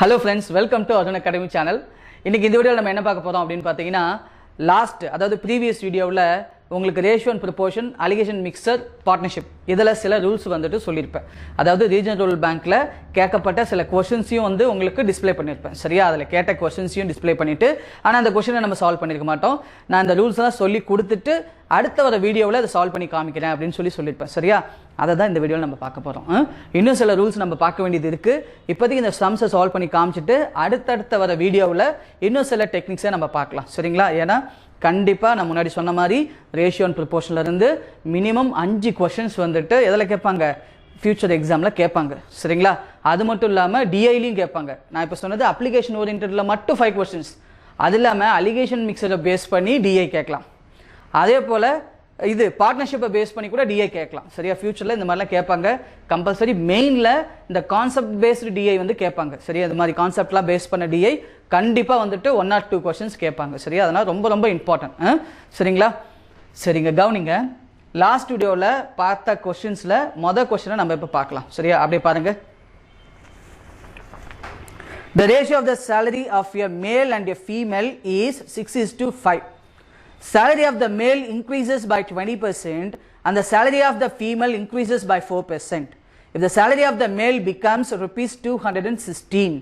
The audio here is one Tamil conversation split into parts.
Hello friends, welcome to Arjun Academy channel. இன்னைக்கு இந்த வீடியோல நம்ம என்ன பார்க்க போறோம் அப்படினு பாத்தீங்கன்னா அதாவது previous வீடியோல உங்களுக்கு ratio and proportion alligation mixture partnership இதெல்லாம் சில ரூல்ஸ் வந்துட்டு சொல்லியிருப்பேன். அதாவது ரீஜனல் ரூரல் பேங்க்ல கேட்கப்பட்ட சில क्वेश्चंसையும் வந்து உங்களுக்கு டிஸ்ப்ளே பண்ணிருப்பேன். சரியா? அதுல கேட்ட क्वेश्चंसையும் டிஸ்ப்ளே பண்ணிட்டு ஆனா அந்த क्वेश्चனை நம்ம சால்வ் பண்ணிருக்க மாட்டோம். நான் அந்த ரூல்ஸ் எல்லாம் சொல்லி கொடுத்துட்டு அடுத்த வர வீடியோவில் அதை சால்வ் பண்ணி காமிக்கிறேன் அப்படின்னு சொல்லியிருப்பேன். சரியா? அதை தான் இந்த வீடியோவில் நம்ம பார்க்க போகிறோம். இன்னும் சில ரூல்ஸ் நம்ம பார்க்க வேண்டியது இருக்குது. இப்போதைக்கு இந்த சம்ஸை சால்வ் பண்ணி காமிச்சிட்டு அடுத்தடுத்த வர வீடியோவில் இன்னும் சில டெக்னிக்ஸை நம்ம பார்க்கலாம். சரிங்களா? ஏன்னா கண்டிப்பாக நான் முன்னாடி சொன்ன மாதிரி ரேஷியோ அண்ட் ப்ரொபோர்ஷன்லேருந்து மினிமம் 5 கொஷின்ஸ் வந்துட்டு எதில் கேட்பாங்க? ஃபியூச்சர் எக்ஸாமில் கேட்பாங்க. சரிங்களா? அது மட்டும் இல்லாமல் டிஐலையும் கேட்பாங்க. நான் இப்போ சொன்னது அப்ளிகேஷன் ஓரியன்டில் மட்டும் 5 கொஷின்ஸ். அது இல்லாமல் அலிகேஷன் மிக்சரை பேஸ் பண்ணி டிஐ கேட்கலாம். அதே போல் இது பார்ட்னர்ஷிப்பை பேஸ் பண்ணி கூட டிஐ கேட்கலாம். சரியா? ஃபியூச்சரில் இந்த மாதிரிலாம் கேட்பாங்க. கம்பல்சரி மெயினில் இந்த கான்செப்ட் பேஸ்டு டிஐ வந்து கேட்பாங்க. சரியா? இது மாதிரி கான்செப்ட்லாம் பேஸ் பண்ண டிஐ கண்டிப்பாக வந்துட்டு 1 or 2 கொஷின்ஸ் கேட்பாங்க. சரியா? அதனால் ரொம்ப ரொம்ப இம்பார்ட்டன்ட். சரிங்களா? சரிங்க, கவனிங்க. லாஸ்ட் வீடியோவில் பார்த்த கொஷின்ஸில் மொதல் கொஷினை நம்ம இப்போ பார்க்கலாம். சரியா? அப்படியே பாருங்க. The ratio of the salary of a male and a female is 6:5. Salary of the male increases by 20% and the salary of the female increases by 4%. If the salary of the male becomes rupees 216,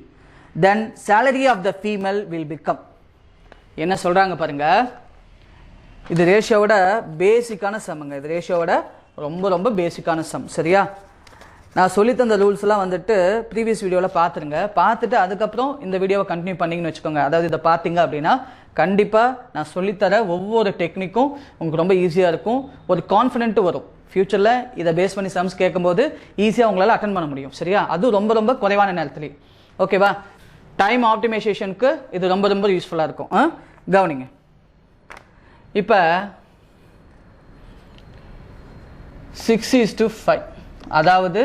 then salary of the female will become. என்ன சொல்றாங்க பாருங்க. இது ரேஷியோவோட பேசிக்கான சம்ங்க. இது ரேஷியோவோட ரொம்ப ரொம்ப பேசிக்கான சம். சரியா? நான் சொல்லித்தந்த ரூல்ஸ்லாம் வந்துட்டு ப்ரீவியஸ் வீடியோவில் பார்த்துருங்க. பார்த்துட்டு அதுக்கப்புறம் இந்த வீடியோவை கண்டினியூ பண்ணிங்கன்னு வச்சுக்கோங்க. அதாவது இதை பார்த்தீங்க அப்படின்னா கண்டிப்பாக நான் சொல்லித்தர ஒவ்வொரு டெக்னிக்கும் உங்களுக்கு ரொம்ப ஈஸியாக இருக்கும். ஒரு கான்ஃபிடென்ட்டு வரும். ஃப்யூச்சரில் இதை பேஸ் பண்ணி சம்ஸ் கேட்கும்போது ஈஸியாக உங்களால் அட்டன் பண்ண முடியும். சரியா? அதுவும் ரொம்ப ரொம்ப குறைவான நேரத்துலேயே. ஓகேவா? டைம் ஆப்டிமைசேஷனுக்கு இது ரொம்ப ரொம்ப யூஸ்ஃபுல்லாக இருக்கும். கவனிங்க. இப்போ 6:5 அதாவது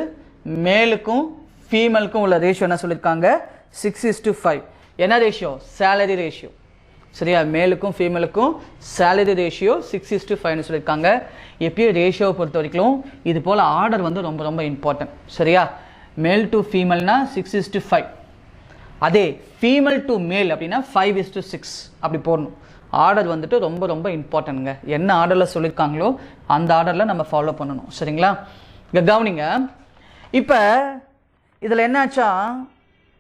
மேலுக்கும் ஃபீமேலுக்கும் உள்ள ரேஷியோ என்ன சொல்லியிருக்காங்க? 6:5. என்ன ரேஷியோ? Salary ratio. சரியா? மேலுக்கும் ஃபீமேலுக்கும் சேலரி ரேஷியோ 6:5 சொல்லியிருக்காங்க. எப்பயும் ரேஷியோவை பொறுத்த வரைக்கும் இது போல் ஆர்டர் வந்து ரொம்ப ரொம்ப இம்பார்ட்டன்ட். சரியா? மேல் டு ஃபீமேல்னா 6:5. அதே ஃபீமேல் டு மேல் அப்படின்னா 5:6 அப்படி போடணும். ஆர்டர் வந்துட்டு ரொம்ப ரொம்ப இம்பார்ட்டன்ட்ங்க. என்ன ஆர்டரில் சொல்லியிருக்காங்களோ அந்த ஆர்டரில் நம்ம ஃபாலோ பண்ணணும். சரிங்களா? இங்கே கவனிங்க. இப்போ இதில் என்னாச்சா?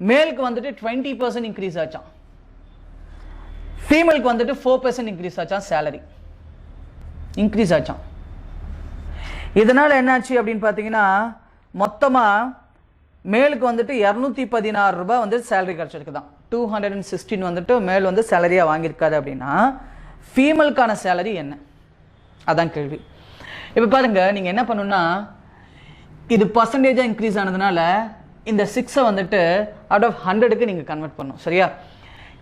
மேலுக்கு வந்துட்டு 20% இன்க்ரீஸ் ஆச்சான். ஃபீமேலுக்கு வந்துட்டு 4% இன்க்ரீஸ் ஆச்சான். சேலரி இன்க்ரீஸ் ஆச்சான். இதனால் என்னாச்சு அப்படின்னு பார்த்தீங்கன்னா மொத்தமாக மேலுக்கு வந்துட்டு 216 ரூபாய் வந்து சேலரி கிடச்சிருக்கு தான். 216 வந்துட்டு மேல் வந்து சேலரியாக வாங்கியிருக்காரு அப்படின்னா ஃபீமேலுக்கான சேலரி என்ன? அதான் கேள்வி. இப்போ பாருங்க, நீங்கள் என்ன பண்ணணும்னா இது பர்சன்டேஜாக இன்க்ரீஸ் ஆனதுனால இந்த 6 வந்துட்டு அவுட் ஆஃப் 100க்கு நீங்கள் கன்வெர்ட் பண்ணணும். சரியா?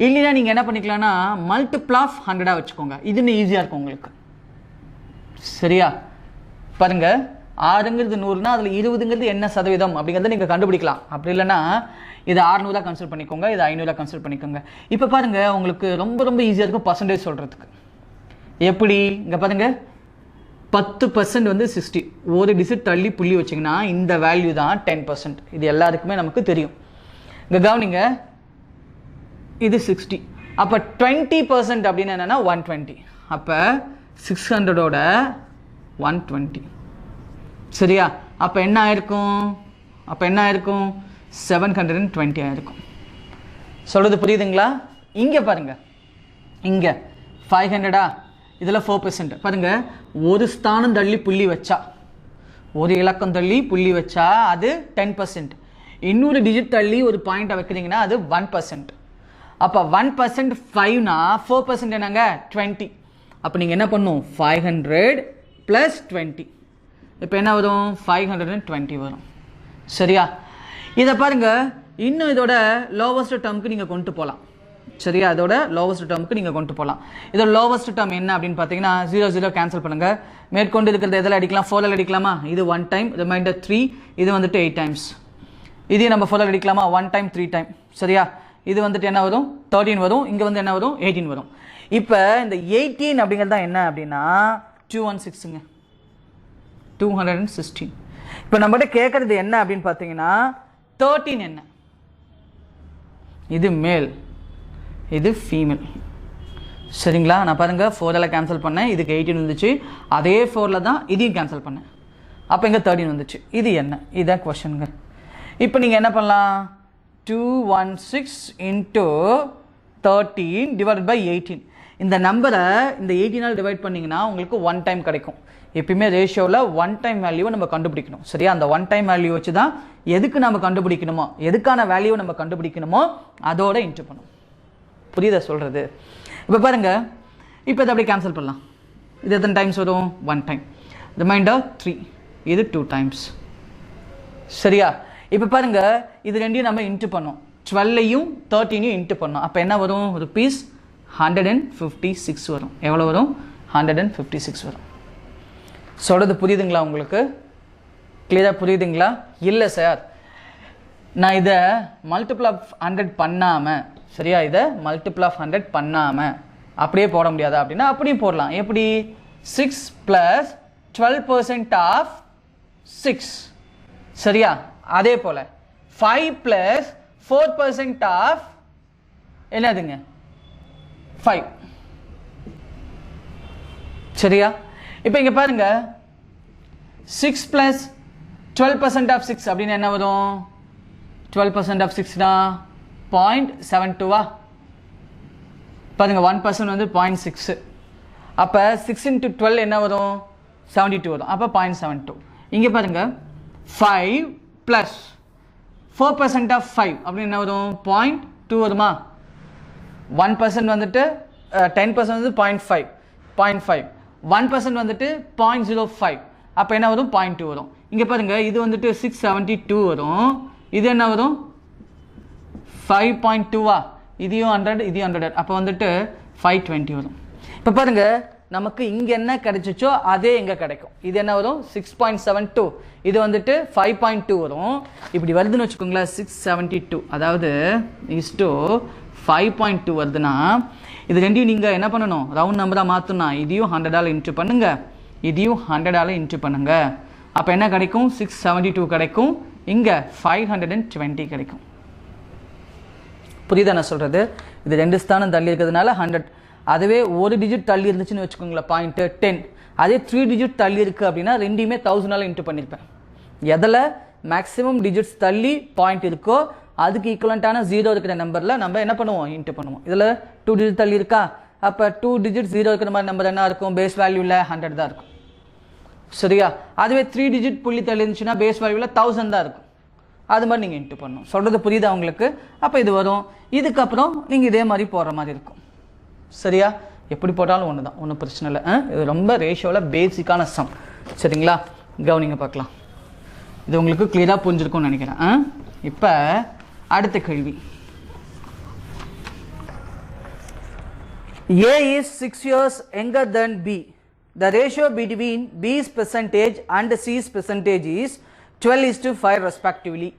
இல்லைன்னா நீங்கள் என்ன பண்ணிக்கலாம்னா மல்டிபிள் ஆஃப் 100 வச்சுக்கோங்க. இதுன்னு ஈஸியாக இருக்கும் உங்களுக்கு. சரியா? பாருங்க, 6ங்கிறது 100னா அதில் 20ங்கிறது என்ன சதவீதம் அப்படிங்கிறத நீங்கள் கண்டுபிடிக்கலாம். அப்படி இல்லைன்னா இது 600 கன்சிடர் பண்ணிக்கோங்க, இது 500 கன்சிடர் பண்ணிக்கோங்க. இப்போ பாருங்க, உங்களுக்கு ரொம்ப ரொம்ப ஈஸியாக இருக்கும் பர்சன்டேஜ் சொல்கிறதுக்கு. எப்படி? இங்கே பாருங்க, 10% வந்து 60. ஒரு டிஜிட் தள்ளி புள்ளி வச்சிங்கன்னா இந்த வேல்யூ தான் 10%. இது எல்லாருக்குமே நமக்கு தெரியும். இங்கே கவனிங்க, இது 60. அப்போ 20% அப்படின்னு என்னென்னா 120. அப்போ 600ஓட 120. சரியா? அப்போ என்ன ஆயிருக்கும்? 720 ஆயிருக்கும். சொல்கிறது புரியுதுங்களா? இங்கே பாருங்க, இங்கே 500 இதில் 4%. பாருங்க, ஒரு ஸ்தானம் தள்ளி புள்ளி வச்சா, ஒரு இலக்கம் தள்ளி புள்ளி வச்சா அது 10%. இன்னொரு டிஜிட் தள்ளி ஒரு பாயிண்டை வைக்கிறீங்கன்னா அது 1%. அப்போ 1% 5னா 4% என்னங்க? 20. அப்போ நீங்கள் என்ன பண்ணும்? 500 + 20. இப்போ என்ன வரும்? 520 வரும். சரியா? இதை பாருங்க, இன்னும் இதோட லோவஸ்ட் டேர்முக்கு நீங்கள் கொண்டு போகலாம். சரியா? இதோட லோவஸ்ட் டேர்முக்கு நீங்கள் கொண்டு போகலாம். இதோட லோவஸ்ட் டேர்ம் என்ன அப்படின்னு பார்த்தீங்கன்னா 0 கேன்சல் பண்ணுங்க. மேற்கொண்டு இருக்கிறது எதில் அடிக்கலாம்? 4ல் அடிக்கலாமா? இது 1 டைம், ரிமைண்டர் 3. இது வந்துட்டு 8 டைம்ஸ். இதையும் நம்ம 4ல் அடிக்கலாமா? 1 டைம் 3 டைம். சரியா? இது வந்துட்டு என்ன வரும்? 13 வரும். இங்கே வந்து என்ன வரும்? 18 வரும். இப்போ இந்த 18 அப்படிங்கிறது தான் என்ன அப்படின்னா 216ங்க. 216. இப்போ நம்மகிட்ட கேட்கறது என்ன அப்படின்னு பார்த்தீங்கன்னா 13 என்ன? இது மேல், இது ஃபீமேல். சரிங்களா? நான் பாருங்கள் 4 கேன்சல் பண்ணேன், இதுக்கு 18 வந்துச்சு. அதே 4 தான் இதையும் கேன்சல் பண்ணேன், அப்போ இங்கே 13 வந்துச்சு. இது என்ன? இதான் கொஷனுங்க. இப்போ நீங்கள் என்ன பண்ணலாம்? 216 into 13 divided by 18. இந்த நம்பரை இந்த 18 டிவைட் பண்ணிங்கன்னா உங்களுக்கு 1 டைம் கிடைக்கும். எப்பயுமே ரேஷியோவில் 1 டைம் வேல்யூவை நம்ம கண்டுபிடிக்கணும். சரியா? அந்த 1 டைம் வேல்யூ வச்சு தான் எதுக்கு நம்ம கண்டுபிடிக்கணுமோ, எதுக்கான வேல்யூவை நம்ம கண்டுபிடிக்கணுமோ அதோட இன்ட்டு பண்ணும். புரியுதா சொல்கிறது? இப்போ பாருங்கள், இப்போ இதை அப்படியே கேன்சல் பண்ணலாம். இது எத்தனை டைம்ஸ் வரும்? 1 டைம். ரிமைண்டர் 3, இது 2 டைம்ஸ். சரியா? இப்போ பாருங்கள், இது ரெண்டையும் நம்ம இன்ட்டு பண்ணோம். 12ஐயும் 13ஐயும் இன்ட்டு பண்ணோம். அப்போ என்ன வரும்? ₹156 வரும். எவ்வளோ வரும்? 156 வரும். சொல்கிறது புரியுதுங்களா உங்களுக்கு? கிளியராக புரியுதுங்களா? இல்லை சார், நான் இதை மல்டிபிள் ஆஃப் 100 பண்ணாமல், சரியா, இதை மல்டிபிள் ஆஃப் 100 பண்ணாமல் அப்படியே போட முடியாதா அப்படின்னா அப்படியும் போடலாம். எப்படி? 6 + 12% ஆஃப் 6. சரியா? அதே போல் 5 + 4% ஆஃப் என்னதுங்க? 5. சரியா? இப்போ இங்கே பாருங்க, 6 + 12% ஆஃப் 6 அப்படின்னு என்ன வரும்? 12% ஆஃப் 6னா 0.72வா? பாருங்க, 1% வந்து 0.6. அப்போ 6 × 12 என்ன வரும்? 72 வரும். அப்போ 0.72. இங்கே பாருங்க, 5 + 4% ஆஃப் 5 அப்படின்னு என்ன வரும்? 0.2 வருமா? 1% வந்துட்டு 10% வந்து 0.5, 1% வந்துட்டு 0.05. அப்போ என்ன வரும்? 0.2 வரும். இங்கே பாருங்க, இது வந்துட்டு 672 வரும். இது என்ன வரும்? 5.2வா? இதையும் 100, இதையும் 100. அப்போ வந்துட்டு 520 வரும். இப்போ பாருங்க, நமக்கு இங்கே என்ன கிடைச்சிச்சோ அதே எங்கே கிடைக்கும். இது என்ன வரும்? 6.72. இது வந்துட்டு 5.2 வரும். இப்படி வருதுன்னு வச்சுக்கோங்களேன், 672 அதாவது இஸ்டோ 5.2 வருதுன்னா இது ரெண்டையும் நீங்கள் என்ன பண்ணணும்? ரவுண்ட் நம்பராக மாற்றணும்னா இதையும் 100ஆல் இன்ட்டு பண்ணுங்க, இதையும் 100ஆல் இன்ட்டு பண்ணுங்க. அப்போ என்ன கிடைக்கும்? 672 கிடைக்கும். இங்கே 520 கிடைக்கும். புரியுதா நான் சொல்கிறது? இது 2 ஸ்தானம் தள்ளி இருக்கிறதுனால 100. அதுவே ஒரு டிஜிட் தள்ளி இருந்துச்சுன்னு வச்சுக்கோங்களேன், 0.10. அதே 3 டிஜிட் தள்ளி இருக்குது அப்படின்னா ரெண்டையுமே 1000ஆல் இன்ட்டு பண்ணியிருப்பேன். எதில் மேக்ஸிமம் டிஜிட்ஸ் தள்ளி பாயிண்ட் இருக்கோ அதுக்கு ஈக்குவலண்ட்டான 0 இருக்கிற நம்பரில் நம்ம என்ன பண்ணுவோம்? இன்ட்டு பண்ணுவோம். இதில் 2 டிஜிட் தள்ளி இருக்கா? அப்போ 2 டிஜிட் 0 இருக்கிற மாதிரி நம்பர் என்ன இருக்கும்? பேஸ் வேல்யூவில் 100 தான் இருக்கும். சரியா? அதுவே 3 டிஜிட் புள்ளி தள்ளி இருந்துச்சுன்னா பேஸ் வேல்யூவில் 1000 தான் இருக்கும். அது மாதிரி நீங்கள் இன்ட்டு பண்ணணும். சொல்கிறது புரியுதா உங்களுக்கு? அப்போ இது வரும். இதுக்கப்புறம் நீங்கள் இதே மாதிரி போடுற மாதிரி இருக்கும். சரியா? எப்படி போட்டாலும் ஒன்று தான், ஒன்றும் பிரச்சனை இல்லை. இது ரொம்ப ரேஷியோவில் பேசிக்கான சம். சரிங்களா? கவனிங்க பார்க்கலாம். இது உங்களுக்கு கிளியராக புரிஞ்சிருக்கும்னு நினைக்கிறேன். இப்போ அடுத்த கேள்வி. A is 6 years younger than B. The ratio between B's percentage and C's percentage is 12:5 respectively.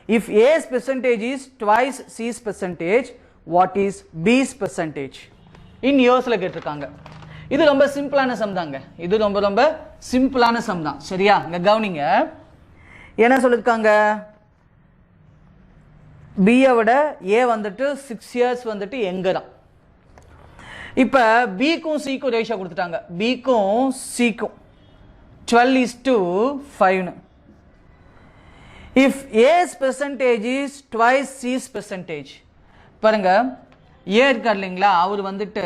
If A's percentage is twice C's percentage, what is B's percentage? In yearsல கேட்டிருக்காங்க. இது ரொம்ப சிம்பிளான சம் தாங்க. இது ரொம்ப ரொம்ப சிம்பிளான சம் தான். சரியா? இங்க கவனிங்க, என்ன சொல்லிருக்காங்க? பியை விட ஏ வந்துட்டு 6 இயர்ஸ் வந்துட்டு எங்கதான். இப்போ பிக்கும் சிக்கும் ரேஷியோ கொடுத்துட்டாங்க. பிக்கும் சிக்கும் 12:5. If A's percentage is twice C's percentage. பாருங்க, ஏ இருக்கார் இல்லைங்களா, அவர் வந்துட்டு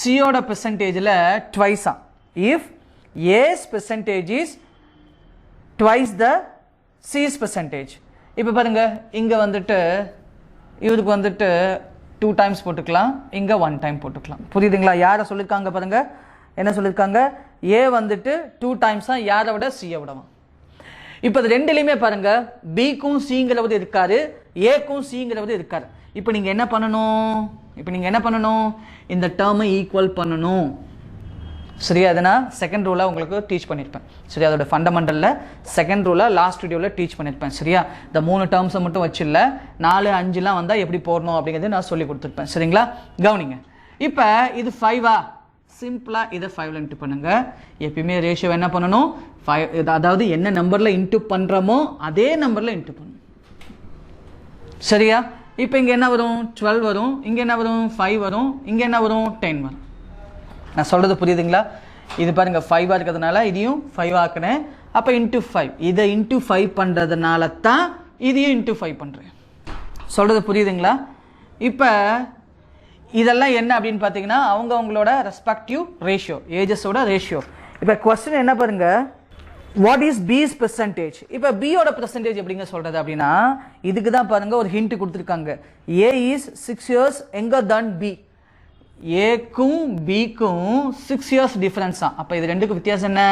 சியோட பெர்சன்டேஜில் ட்வைஸா. If A's percentage is twice the C's percentage. இப்போ பாருங்க, இங்கே வந்துட்டு இவருக்கு வந்துட்டு 2 டைம்ஸ் போட்டுக்கலாம், இங்கே 1 டைம் போட்டுக்கலாம். புரியுதுங்களா? யாரை சொல்லியிருக்காங்க பாருங்க, என்ன சொல்லியிருக்காங்க? ஏ வந்துட்டு 2 டைம்ஸாக யாரை விட சியை விடவா. இப்போ இது ரெண்டுலையுமே பாருங்க, பிக்கும் சிங்கிறவர் இருக்காரு, ஏக்கும் சிங்கிறவர் இருக்காரு. இப்போ நீங்கள் என்ன பண்ணணும்? இந்த டேர்மை ஈக்குவல் பண்ணணும். சரியா? அதை நான் செகண்ட் ரூலாக உங்களுக்கு டீச் பண்ணியிருப்பேன். சரியா? அதோட ஃபண்டமெண்டலில் செகண்ட் ரூலாக லாஸ்ட் வீடியோவில் டீச் பண்ணியிருப்பேன். சரியா? இந்த 3 டேர்ம்ஸை மட்டும் வச்சில்ல, 4, 5லாம் வந்தால் எப்படி போடணும் அப்படிங்கிறது நான் சொல்லி கொடுத்துருப்பேன். சரிங்களா? கவனிங்க. இப்போ இது 5ஆ? சிம்பிளாக இதை 5ல் இன்ட்டு பண்ணுங்கள். எப்பயுமே ரேஷியோ என்ன பண்ணணும்? 5, அதாவது என்ன நம்பரில் இன்ட்டு பண்ணுறோமோ அதே நம்பரில் இன்ட்டு பண்ணணும். சரியா? இப்போ இங்கே என்ன வரும் 12 வரும், இங்கே என்ன வரும் 5 வரும், இங்கே என்ன வரும் 10 வரும். நான் சொல்கிறது புரியுதுங்களா? இது பாருங்கள் 5 இருக்கிறதுனால இதையும் 5 ஆக்குனேன். அப்போ இன்ட்டு 5, இதை இன்ட்டு 5 பண்ணுறதுனால தான் இதையும் இன்ட்டு 5 பண்ணுறேன். சொல்கிறது புரியுதுங்களா? இப்போ இதெல்லாம் என்ன அப்படின்னு பார்த்தீங்கன்னா அவங்களோட ரெஸ்பெக்டிவ் ரேஷியோ, ஏஜஸோட ரேஷியோ. இப்போ கொஸ்டின் என்ன பாருங்க, வாட் இஸ் பிஸ் பெர்சன்டேஜ்? இப்போ பியோட பெர்சன்டேஜ் எப்படிங்க சொல்கிறது அப்படின்னா இதுக்கு தான் பாருங்கள் ஒரு ஹிண்ட் கொடுத்துருக்காங்க. A is 6 years younger than B. ஏக்கும் பிக்கும் 6 years டிஃப்ரென்ஸ் தான். அப்போ இது ரெண்டுக்கும் வித்தியாசம் என்ன?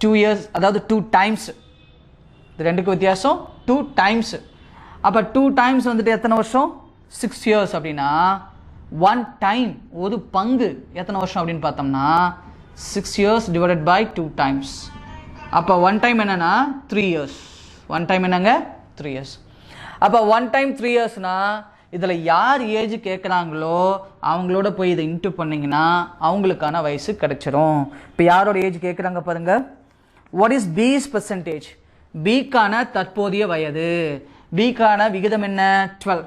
2 years, அதாவது 2 times. இது ரெண்டுக்கும் வித்தியாசம் 2 times. அப்போ 2 times வந்துட்டு எத்தனை வருஷம்? 6 years. அப்படின்னா 1 time, ஒரு பங்கு எத்தனை வருஷம் அப்படின்னு பார்த்தோம்னா 6 years divided by 2 times. அப்போ 1 time என்னன்னா 3 years. 1 time என்னங்க 3 years. அப்போ 1 time 3 yearsனா இதில் யார் ஏஜ் கேட்குறாங்களோ அவங்களோட போய் இதை இன்ட்டு பண்ணிங்கன்னா அவங்களுக்கான வயசு கிடைச்சிரும். இப்போ யாரோட ஏஜ் கேட்குறாங்க பாருங்க. வாட் இஸ் பிஸ் பெர்சன்டேஜ்? பிக்கான தற்போதைய வயது. பிக்கான விகிதம் என்ன? 12.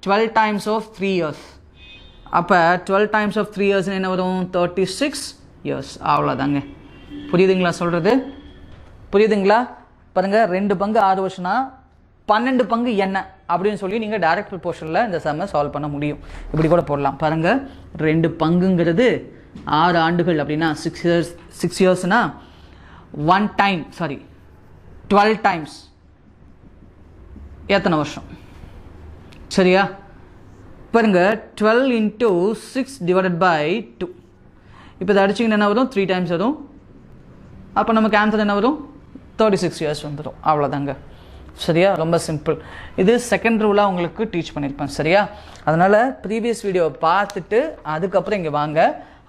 12 times of 3 years. அப்போ 12 times of 3 years என்ன வரும்? 36 years. அவ்வளோதாங்க. புரியுதுங்களா சொல்கிறது? புரியுதுங்களா? பாருங்கள் 2 பங்கு 6 வருஷம்னா 12 பங்கு என்ன அப்படின்னு சொல்லி நீங்கள் டைரக்ட் ப்ரொபோர்ஷனில் இந்த சம்மை சால்வ் பண்ண முடியும். இப்படி கூட போடலாம். பாருங்கள் 2 பங்குங்கிறது 6 ஆண்டுகள் அப்படின்னா 6 yearsனா 1 time, 12 times எத்தனை வருஷம்? சரியா? பாருங்க 12 into 6 divided by 2. இப்போ இதை அடிச்சிங்கன்னா என்ன வரும்? 3 times வரும். அப்போ நமக்கு ஆன்சர் என்ன வரும்? 36 years வந்துடும். அவ்வளோதாங்க. சரியா? ரொம்ப சிம்பிள். இது செகண்ட் ரூலாக உங்களுக்கு டீச் பண்ணியிருப்பேன். சரியா? அதனால் ப்ரீவியஸ் வீடியோவை பார்த்துட்டு அதுக்கப்புறம் இங்கே வாங்க.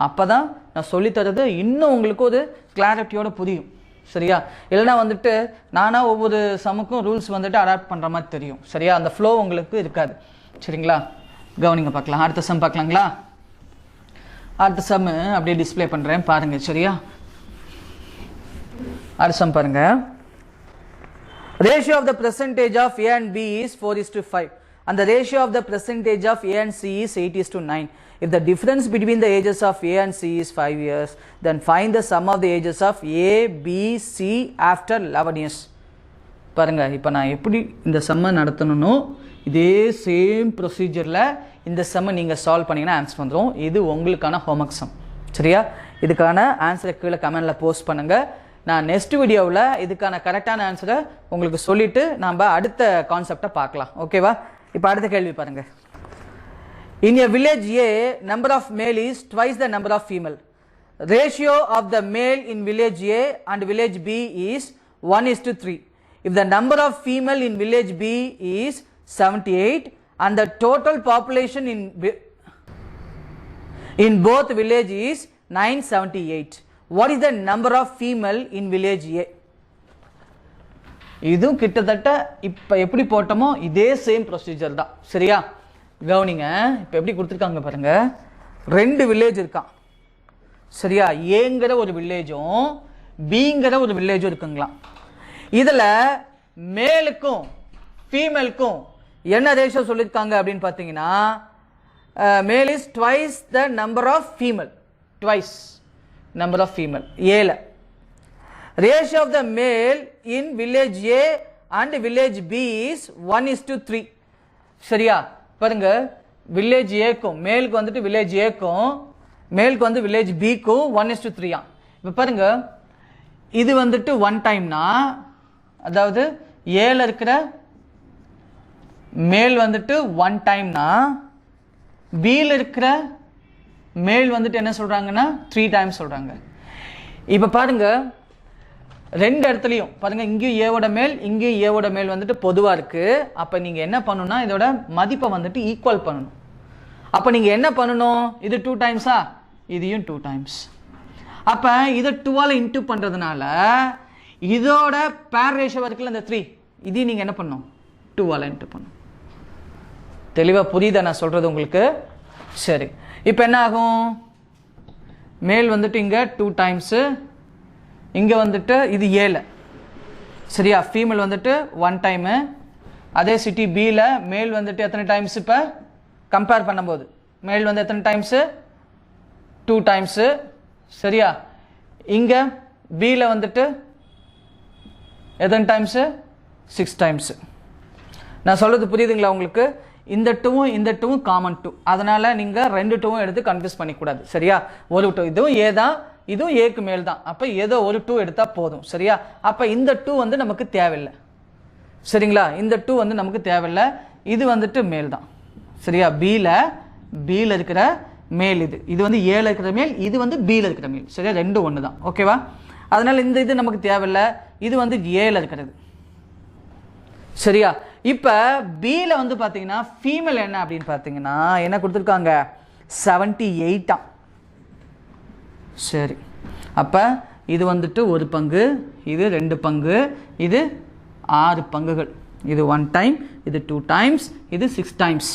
அப்போ தான் நான் சொல்லித்தரது இன்னும் உங்களுக்கு ஒரு கிளாரிட்டியோட புரியும். சரியா? இல்லைனா வந்துட்டு நானாக ஒவ்வொரு சமுக்கும் ரூல்ஸ் வந்துட்டு அடாப்ட் பண்ணுற மாதிரி தெரியும். சரியா? அந்த ஃப்ளோ உங்களுக்கு இருக்காது. சரிங்களா? கவனிங்க பார்க்கலாம். அடுத்த சம் பார்க்கலாங்களா? அடுத்த சம் அப்படியே டிஸ்பிளே பண்ணுறேன் பாருங்கள். சரியா? அடுத்த சம் பாருங்கள். Ratio of the percentage of A and B is 4:5 and the ratio of the percentage of A and C is 8:9. If the difference between the ages of A and C is 5 years, then find the sum of the ages of A, B, C after 11 years. பாருங்க, இப்போ நான் எப்படி இந்த சம்மை நடத்தணும்னோ இதே சேம் ப்ரொசீஜரில் இந்த சம்மை நீங்கள் சால்வ் பண்ணிங்கன்னா ஆன்சர் வந்துடும். இது உங்களுக்கான ஹோம்ஒர்க் சம். சரியா? இதுக்கான ஆன்சரை கீழே கமெண்டில் போஸ்ட் பண்ணுங்கள். நான் நெக்ஸ்ட் வீடியோவில் இதுக்கான கரெக்டான ஆன்சரை உங்களுக்கு சொல்லிவிட்டு நம்ம அடுத்த கான்செப்டை பார்க்கலாம். ஓகேவா? இப்போ அடுத்த கேள்வி பாருங்கள். In a village A, number of male is twice the number of female. Ratio of the male in village A and village B is 1:3. If the number of female in village B is 78 and the total population in both village is 978, what is the number of female in village A? இதுவும் கிட்டத்தட்ட இப்போ எப்படி போட்டோமோ இதே சேம் ப்ரொசீஜர் தான். சரியா? கவனிங்க. இப்போ எப்படி கொடுத்துருக்காங்க பாருங்க. 2 வில்லேஜ் இருக்கான். சரியா? ஏங்கிற ஒரு வில்லேஜும் பிங்கிற ஒரு வில்லேஜும் இருக்குங்களாம். இதில் மேலுக்கும் ஃபீமேலுக்கும் என்ன ரேஷியோ சொல்லியிருக்காங்க அப்படின்னு பார்த்தீங்கன்னா male is twice the number of female. Twice number of female. ஏல ratio of the male in village A and village B is 1:3. சரியா? பாருங்க, வில்லேஜ் ஏக்கும் மேலுக்கு வந்துட்டு வில்லேஜ் ஏக்கும் மேலுக்கு வந்து வில்லேஜ் பிக்கும் 1:3. இப்போ பாருங்க, இது வந்துட்டு 1 டைம்னா அதாவது ஏல இருக்கிற மேல் வந்துட்டு 1 டைம்னா பியில் இருக்கிற மேல் வந்துட்டு என்ன சொல்றாங்கன்னா 3 டைம்ஸ் சொல்றாங்க. இப்போ பாருங்க 2 இடத்துலையும் பாருங்க, இங்கேயும் ஏவோட மேல் இங்கேயும் ஏவோட மேல் வந்துட்டு பொதுவாக இருக்கு. அப்போ நீங்க என்ன பண்ணணும்னா இதோட மதிப்பை வந்துட்டு ஈக்குவல் பண்ணணும். அப்போ நீங்க என்ன பண்ணணும்? இது 2 டைம்ஸா, இதையும் 2 டைம்ஸ். அப்போ இதை 2ஆல் இன்டூ பண்றதுனால இதோட பேர் ரேஷியோ இருக்குல்ல இந்த 3, இதையும் நீங்க என்ன பண்ணணும்? 2ஆல் இன்டூ பண்ணணும். தெளிவா புரியுதா நான் சொல்றது உங்களுக்கு? சரி, இப்போ என்ன ஆகும்? மேல் வந்துட்டு இங்கே 2 டைம்ஸு, இங்கே வந்துட்டு இது 7. சரியா? ஃபீமேல் வந்துட்டு 1 டைமு, அதே சிட்டி பியில் மேல் வந்துட்டு எத்தனை டைம்ஸ் இப்போ கம்பேர் பண்ணும்போது மேல் வந்து எத்தனை டைம்ஸு 2 டைம்ஸு சரியா இங்கே பியில் வந்துட்டு எத்தனை டைம்ஸு 6 டைம்ஸு நான் சொல்கிறது புரியுதுங்களா உங்களுக்கு இந்த டூவும் இந்த டூவும் காமன் டூ அதனால் நீங்கள் 2 டூவும் எடுத்து கன்ஃபியூஸ் பண்ணிக்கூடாது சரியா ஒரு டூ இதுவும் ஏ தான் இதுவும் ஏக்கு மேல் தான் அப்போ ஏதோ ஒரு டூ எடுத்தால் போதும் சரியா அப்போ இந்த டூ வந்து நமக்கு தேவையில்லை சரிங்களா இந்த டூ வந்து நமக்கு தேவையில்லை இது வந்துட்டு மேல் தான் சரியா பியில் இருக்கிற மேல் இது வந்து ஏல இருக்கிற மேல் இது வந்து பியில் இருக்கிற மேல் சரியா ரெண்டும் ஒன்று தான் ஓகேவா அதனால் இந்த இது நமக்கு தேவையில்லை இது வந்து ஏல இருக்கிறது சரியா இப்போ பியில் வந்து பார்த்தீங்கன்னா ஃபீமேல் என்ன அப்படின்னு பார்த்தீங்கன்னா என்ன கொடுத்துருக்காங்க 78 சரி அப்போ இது வந்துட்டு ஒரு பங்கு இது 2 பங்கு இது 6 பங்குகள் இது 1 டைம் இது 2 டைம்ஸ் இது 6 டைம்ஸ்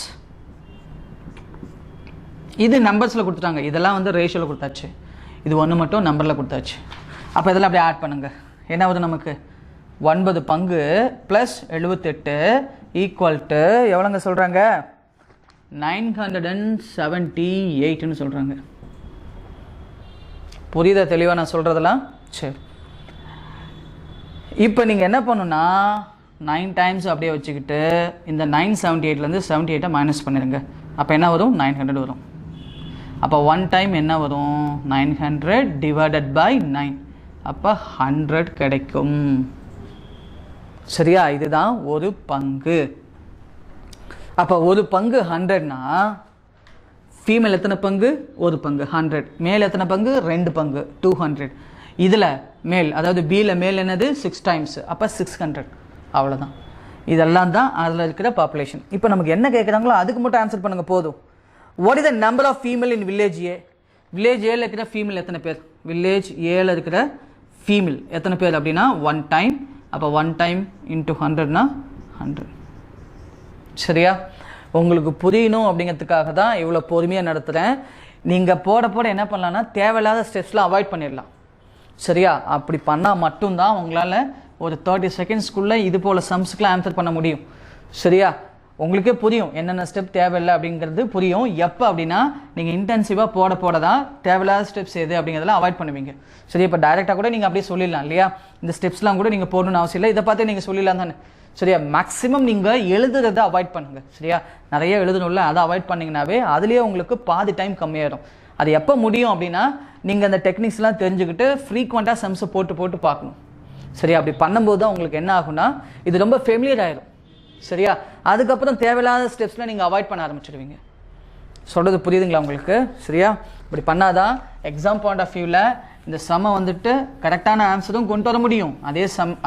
இது நம்பர்ஸில் கொடுத்துட்டாங்க இதெல்லாம் வந்து ரேஷியோவில் கொடுத்தாச்சு இது ஒன்று மட்டும் நம்பரில் கொடுத்தாச்சு அப்போ இதெல்லாம் அப்படியே ஆட் பண்ணுங்கள் என்ன வருது நமக்கு 9 பங்கு ப்ளஸ் 78 ஈக்குவல் டு எவ்வளோங்க சொல்கிறாங்க 978ன்னு சொல்கிறாங்க புரியுதா தெளிவாக நான் சொல்கிறதெல்லாம் சரி இப்போ நீங்கள் என்ன பண்ணணுன்னா 9 டைம்ஸ் அப்படியே வச்சுக்கிட்டு இந்த 978லேருந்து 78 மைனஸ் பண்ணிடுங்க அப்போ என்ன வரும் 900 வரும் அப்போ 1 டைம் என்ன வரும் 900 டிவைடட் பை 9 அப்போ 100 கிடைக்கும் சரியா இதுதான் ஒரு பங்கு அப்போ ஒரு பங்கு 100னா ஃபீமேல் எத்தனை பங்கு ஒரு பங்கு 100 மேல் எத்தனை பங்கு 2 பங்கு 200 இதில் மேல் அதாவது பியில் மேல் என்னது 6 டைம்ஸ் அப்போ 600 அவ்வளோதான் இதெல்லாம் தான் அதில் இருக்கிற பாப்புலேஷன் இப்போ நமக்கு என்ன கேட்குறாங்களோ அதுக்கு மட்டும் ஆன்சர் பண்ணுங்கள் போதும் what is the number of female in village A village ஏல இருக்கிற ஃபீமேல் எத்தனை பேர் வில்லேஜ் ஏல இருக்கிற ஃபீமேல் எத்தனை பேர் அப்படின்னா 1 டைம் அப்போ 1 டைம் இன்ட்டு 100னா 100 சரியா உங்களுக்கு புரியணும் அப்படிங்கிறதுக்காக தான் இவ்வளோ பொறுமையாக நடத்துகிறேன் நீங்கள் போட என்ன பண்ணலான்னா தேவையில்லாத ஸ்டெப்ஸ்லாம் அவாய்ட் பண்ணிடலாம் சரியா அப்படி பண்ணால் மட்டும்தான் உங்களால் ஒரு 30 செகண்ட்ஸ்க்குள்ளே இது போல் சம்ஸுக்கெலாம் ஆன்சர் பண்ண முடியும் சரியா உங்களுக்கே புரியும் என்னென்ன ஸ்டெப் தேவையில்லை அப்படிங்கிறது புரியும் எப்போ அப்படின்னா நீங்கள் இன்டென்சிவாக போட தான் தேவையில்லாத ஸ்டெப்ஸ் எது அப்படிங்கிறதெல்லாம் அவாய்ட் பண்ணுவீங்க சரி இப்போ டைரெக்டாக கூட நீங்கள் அப்படியே சொல்லிடலாம் இல்லையா இந்த ஸ்டெப்ஸ்லாம் கூட நீங்கள் போடணும்னு அவசியம் இல்லை இதை பார்த்து நீங்கள் சொல்லிடலாம் தானே சரியா மேக்ஸிமம் நீங்கள் எழுதுறதை அவாய்ட் பண்ணுங்கள் சரியா நிறைய எழுதணும்ல அதை அவாய்ட் பண்ணிங்கனாவே அதுலேயே உங்களுக்கு பாதி டைம் கம்மியாயிடும் அது எப்போ முடியும் அப்படின்னா நீங்கள் அந்த டெக்னிக்ஸ்லாம் தெரிஞ்சுக்கிட்டு ஃப்ரீக்வெண்ட்டாக சம்ஸை போட்டு பார்க்கணும் சரியா அப்படி பண்ணும்போது தான் உங்களுக்கு என்ன ஆகும்னா இது ரொம்ப ஃபெமிலியர் ஆயிடும் சரியா அதுக்கப்புறம் தேவையில்லாத ஸ்டெப்ஸ்லாம் நீங்கள் அவாய்ட் பண்ண ஆரம்பிச்சிடுவீங்க சொல்கிறது புரியுதுங்களா உங்களுக்கு சரியா இப்படி பண்ணாதான் எக்ஸாம் பாயிண்ட் ஆஃப் வியூவில் இந்த சம்மை வந்துட்டு கரெக்டான ஆன்சரும் கொண்டு வர முடியும்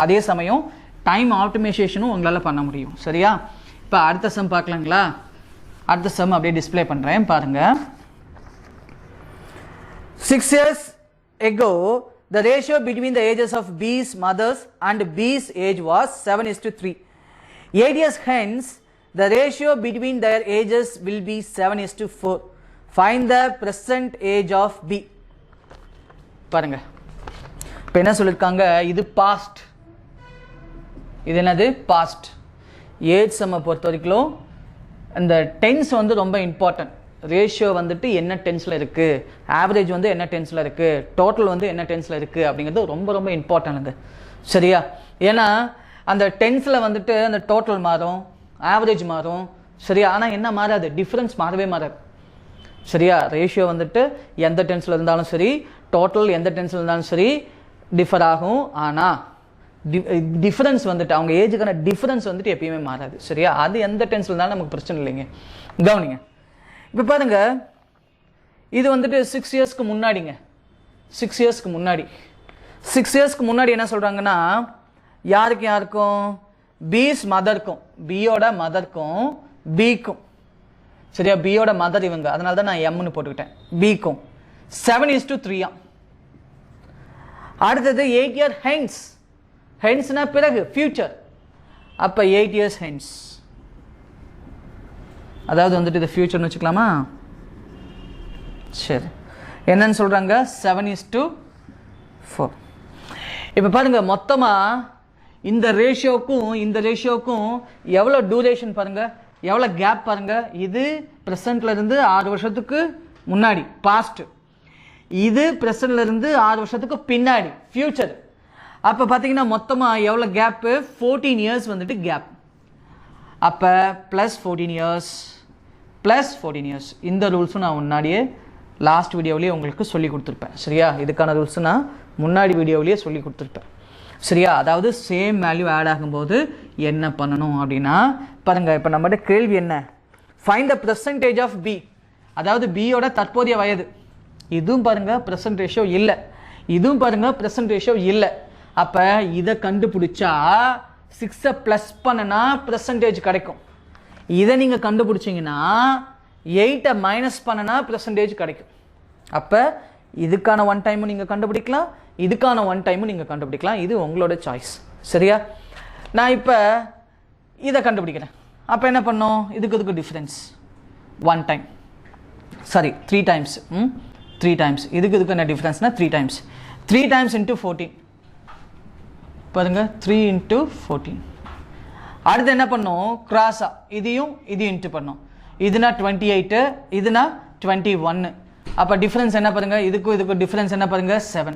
அதே சமயம் டைம் ஆப்டிமைசேஷனும் உங்களால் பண்ண முடியும் சரியா இப்போ அடுத்த சம் பார்க்கலாங்களா அடுத்த சம் அப்படியே டிஸ்பிளே பண்ணுறேன் பாருங்கள் 6 years ago the ratio between the ages of B's mothers and B's age was 7:3 8 years hence the ratio between their ages will be 7:4 find the present age of B பாருங்க இப்போ என்ன சொல்லிருக்காங்க இது பாஸ்ட் இது என்னது பாஸ்ட் ஏஜ் சம்மை பொறுத்த வரைக்கும் இந்த டென்ஸ் வந்து ரொம்ப இம்பார்ட்டன்ட் ரேஷியோ வந்துட்டு என்ன டென்ஸில் இருக்குது ஆவரேஜ் வந்து என்ன டென்ஸில் இருக்குது டோட்டல் வந்து என்ன டென்ஸில் இருக்குது அப்படிங்கிறது ரொம்ப ரொம்ப இம்பார்ட்டன்ட் அது சரியா ஏன்னா அந்த டென்ஸில் வந்துட்டு அந்த டோட்டல் மாறும் ஆவரேஜ் மாறும் சரியா ஆனால் என்ன மாறாது டிஃப்ரென்ஸ் மாறவே மாறாது சரியா ரேஷியோ வந்துட்டு எந்த டென்ஸில் இருந்தாலும் சரி டோட்டல் எந்த டென்ஸில் இருந்தாலும் சரி டிஃபர் ஆகும் ஆனால் டிஃபரன்ஸ் வந்துட்டு அவங்க ஏஜுக்கான டிஃபரன்ஸ் வந்துட்டு எப்பயுமே மாறாது சரியா அது எந்த டென்ஸில் இருந்தாலும் நமக்கு பிரச்சனை இல்லைங்க கவனிங்க இப்போ பாருங்க இது வந்துட்டு 6 இயர்ஸ்க்கு முன்னாடிங்க 6 இயர்ஸ்க்கு முன்னாடி என்ன சொல்கிறாங்கன்னா யாருக்கும் பீஸ் மதருக்கும் பியோட மதருக்கும் பிக்கும் சரியா பியோட மதர் இவங்க அதனால தான் நான் எம்னு போட்டுக்கிட்டேன் பிக்கும் 7:3 அடுத்தது 8 year ஹென்ஸ்னா பிறகு ஃபியூச்சர் அப்போ 8 years ஹென்ஸ் அதாவது வந்துட்டு இது ஃபியூச்சர்னு வச்சுக்கலாமா சரி என்னன்னு சொல்கிறாங்க 7:4 இப்போ பாருங்க மொத்தமாக இந்த ரேஷியோக்கும் எவ்வளோ டியூரேஷன் பாருங்க, எவ்வளோ கேப் பாருங்க. இது ப்ரெசண்ட்ல இருந்து 6 வருஷத்துக்கு முன்னாடி பாஸ்ட், இது ப்ரெசண்ட்ல இருந்து 6 வருஷத்துக்கு பின்னாடி ஃபியூச்சர். அப்போ பார்த்தீங்கன்னா மொத்தமாக எவ்வளோ கேப்பு, 14 இயர்ஸ் வந்துட்டு கேப். அப்போ ப்ளஸ் 14 இயர்ஸ். இந்த ரூல்ஸும் நான் முன்னாடியே லாஸ்ட் வீடியோவிலேயே உங்களுக்கு சொல்லி கொடுத்துருப்பேன். சரியா, இதுக்கான ரூல்ஸ் நான் முன்னாடி வீடியோவிலேயே சொல்லி கொடுத்துருப்பேன். சரியா, அதாவது சேம் வேல்யூ ஆட் ஆகும்போது என்ன பண்ணணும் அப்படின்னா பாருங்கள், இப்போ நம்மகிட்ட கேள்வி என்ன, find the percentage of B, அதாவது பியோட தற்போதைய வயது. இதுவும் பாருங்கள் ப்ரெசன்ட் ரேஷியோ இல்லை, இதுவும் பாருங்கள் ப்ரெசன்ட் ரேஷியோ இல்லை. அப்போ இதை கண்டுபிடிச்சா 6 ப்ளஸ் பண்ணனா பெர்சன்டேஜ் கிடைக்கும். இதை நீங்கள் கண்டுபிடிச்சிங்கன்னா 8 மைனஸ் பண்ணனா பெர்சன்டேஜ் கிடைக்கும். அப்போ இதுக்கான 1 டைமும் நீங்கள் கண்டுபிடிக்கலாம், இதுக்கான 1 டைமும் நீங்கள் கண்டுபிடிக்கலாம். இது உங்களோட சாய்ஸ். சரியா, நான் இப்போ இதை கண்டுபிடிக்கிறேன். அப்போ என்ன பண்ணோம், இதுக்கு difference 1 time, sorry 3 times. 3 times. இதுக்கு என்ன டிஃப்ரென்ஸ்னா 3 டைம்ஸ். 3 டைம்ஸ் இன்ட்டு 14 பாருங்க, 3 இன்ட்டு 14. அடுத்து என்ன பண்ணோம், கிராஸா இதையும் இன்ட்டு பண்ணோம். இதுனா 28, இதுனா 21. அப்போ டிஃப்ரென்ஸ் என்ன பாருங்க, இதுக்கு டிஃப்ரென்ஸ் என்ன பாருங்க 7.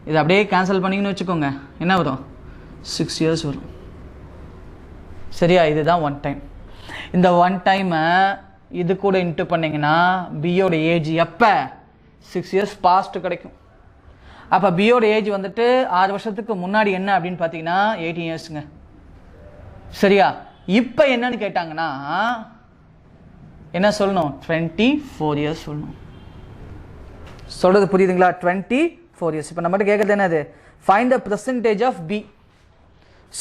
இது அப்படியே கேன்சல் பண்ணிங்கன்னு வச்சுக்கோங்க, என்ன வரும் 6 இயர்ஸ் வரும். சரியா, இதுதான் 1 டைம். இந்த 1 டைமை இது கூட இன்ட்டு பண்ணிங்கன்னா பியோட ஏஜ் எப்போ 6 இயர்ஸ் பாஸ்ட் கிடைக்கும். அப்போ பியோட ஏஜ் வந்துட்டு 6 வருஷத்துக்கு முன்னாடி என்ன அப்படின்னு பார்த்தீங்கன்னா 18 இயர்ஸுங்க. சரியா, இப்போ என்னன்னு கேட்டாங்கன்னா என்ன சொல்லணும், 24 இயர்ஸ் சொல்லணும். சொல்கிறது புரியுதுங்களா, 24 இயர்ஸ். இப்போ நம்மகிட்ட கேட்குறது என்னது, find the percentage of B.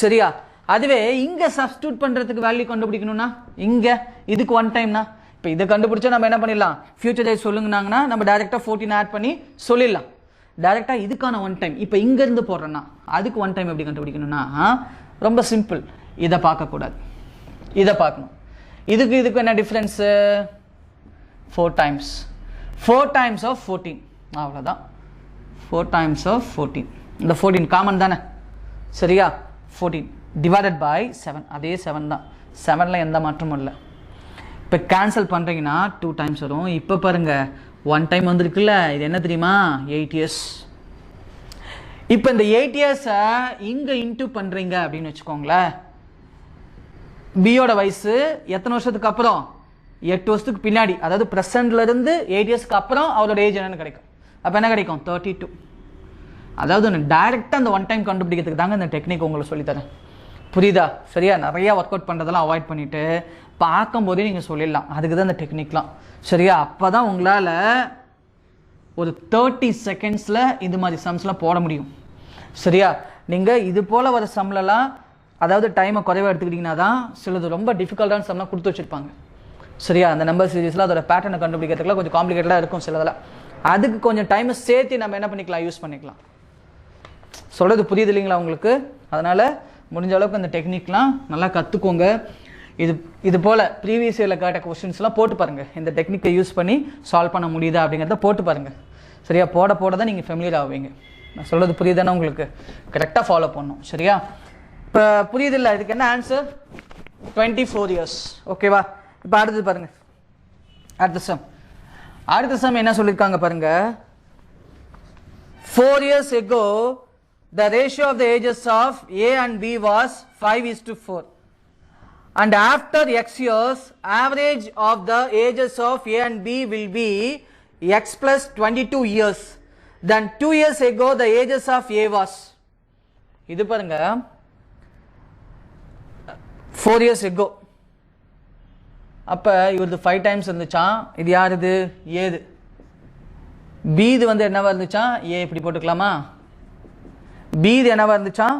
சரியா, அதுவே இங்கே சப்ஸ்டியூட் பண்ணுறதுக்கு வேல்யூ கண்டுபிடிக்கணும்னா இங்கே இதுக்கு 1 டைம்னா, இப்போ இதை கண்டுபிடிச்சா நம்ம என்ன பண்ணிடலாம், ஃபியூச்சர் ஏஜ் சொல்லுங்கன்னாங்கன்னா நம்ம டேரெக்டாக 14 ஆட் பண்ணி சொல்லிடலாம். டேரெக்டாக இதுக்கான 1 டைம் இப்போ இங்கேருந்து போடுறேன்னா அதுக்கு 1 டைம் எப்படி கண்டுபிடிக்கணும்னா ரொம்ப சிம்பிள். இதை பார்க்கக்கூடாது, இதை பார்க்கணும். இதுக்கு என்ன டிஃப்ரென்ஸு, 4 டைம்ஸ். 4 டைம்ஸ் ஆஃப் 14, அவ்வளோதான். 4 டைம்ஸ் ஆஃப் 14, இந்த 14 காமன் தானே. சரியா, 14 டிவைடட் பை 7, அதே 7 தான். 7ல் எந்த மாற்றமும் இல்லை. இப்போ கேன்சல் பண்ணுறீங்கன்னா 2 டைம்ஸ் வரும். இப்போ பாருங்கள் 1 டைம் வந்துருக்குல்ல, இது என்ன தெரியுமா 8 இயர்ஸ். இப்போ இந்த 8 இயர்ஸை இங்கே இன்ட்டு பண்ணுறீங்க அப்படின்னு வச்சுக்கோங்களேன், பியோட வயசு எத்தனை வருஷத்துக்கு அப்புறம், 8 வருஷத்துக்கு பின்னாடி, அதாவது ப்ரெசண்ட்லேருந்து 8 இயர்ஸ்க்கு அப்புறம் அவரோட ஏஜ் என்னன்னு கிடைக்கும். அப்போ என்ன கிடைக்கும் 32. அதாவது நான் டைரெக்டாக அந்த 1 டைம் கண்டுபிடிக்கிறதுக்கு தாங்க இந்த டெக்னிக் உங்களுக்கு சொல்லித்தரேன். புரியுதா? சரியா, நிறையா ஒர்க் அவுட் பண்ணுறதெல்லாம் அவாய்ட் பண்ணிவிட்டு பார்க்கும்போதே நீங்கள் சொல்லிடலாம், அதுக்கு தான் இந்த டெக்னிக்லாம். சரியா, அப்போ தான் உங்களால் ஒரு 30 செகண்ட்ஸில் இது மாதிரி சம்ஸ்லாம் போட முடியும். சரியா, நீங்கள் இது போல் வர சம்லலாம் அதாவது டைமை குறைவாக எடுத்துக்கிட்டிங்கன்னா தான் சிலது ரொம்ப டிஃபிகல்ட்டான சம்லாம் கொடுத்து வச்சுருப்பாங்க. சரியா, அந்த நம்பர் சீரீஸில் அதோட பேட்டர்னை கண்டுபிடிக்கிறதுக்குலாம் கொஞ்சம் காம்ப்ளிகேட்டடாக இருக்கும் சிலதெல்லாம். அதுக்கு கொஞ்சம் டைமை சேர்த்து நம்ம என்ன பண்ணிக்கலாம், யூஸ் பண்ணிக்கலாம். சொல்கிறது புரியுது இல்லைங்களா உங்களுக்கு? அதனால் முடிஞ்ச அளவுக்கு அந்த டெக்னிக்லாம் நல்லா கற்றுக்கோங்க. இது போல் ப்ரீவியஸ் இயரில் கேட்ட கொஸ்டின்ஸ்லாம் போட்டு பாருங்கள், இந்த டெக்னிக்கை யூஸ் பண்ணி சால்வ் பண்ண முடியுதா அப்படிங்கிறத போட்டு பாருங்கள். சரியா, போட தான் நீங்கள் ஃபெமிலியர் ஆவீங்க. நான் சொல்கிறது புரியுதானே உங்களுக்கு? கரெக்டாக ஃபாலோ பண்ணணும். சரியா, இப்போ புரியுதில்ல, இதுக்கு என்ன ஆன்சர் 24 இயர்ஸ். ஓகேவா? இப்போ அடுத்தது பாருங்கள், அடுத்த சம் என்ன சொல்லியிருக்காங்க பாருங்கள். 4 years ago the ratio of the ages of A and B was 5:4, and after X years average of the ages of A and B will be X plus 22 years. Then 2 years ago the ages of A was, இது பாருங்க 4 years ago. அப்போ இவரது 5 டைம்ஸ் இருந்துச்சான். இது யார்? இது ஏது. பி இது வந்து என்னவா இருந்துச்சான், ஏ இப்படி போட்டுக்கலாமா. பி இது என்னவா இருந்துச்சான்,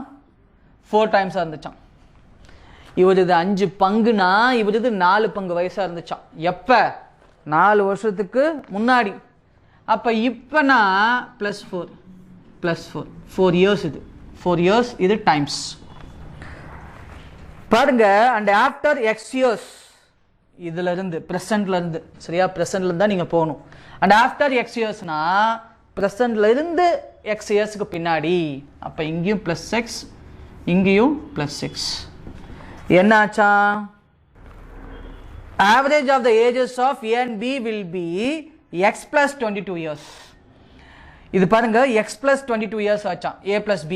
4 டைம்ஸாக இருந்துச்சான். இவரது 5 பங்குனா இவரது 4 பங்கு வயசாக இருந்துச்சான். எப்போ? 4 வருஷத்துக்கு முன்னாடி. அப்போ இப்போனா +4 4 இயர்ஸ். இது 4 இயர்ஸ், இது டைம்ஸ் பாருங்க. அண்ட் ஆஃப்டர் எக்ஸ் இயர்ஸ், இதுல இருந்து ப்ரெசென்ட்ல இருந்து, சரியா, ப்ரெசென்ட்ல இருந்தா நீங்க போகணும். அண்ட் ஆஃப்டர் எக்ஸ் இயர்ஸ்னா ப்ரெசென்ட்ல இருந்து எக்ஸ் இயர்ஸ்க்கு பின்னாடி. அப்ப இங்கேயும் +x இங்கேயும் +6. என்ன ஆச்சா? Average of the ages of A and B will be x plus 22 years. இது பாருங்க x plus 22 years ஆச்சா A plus B.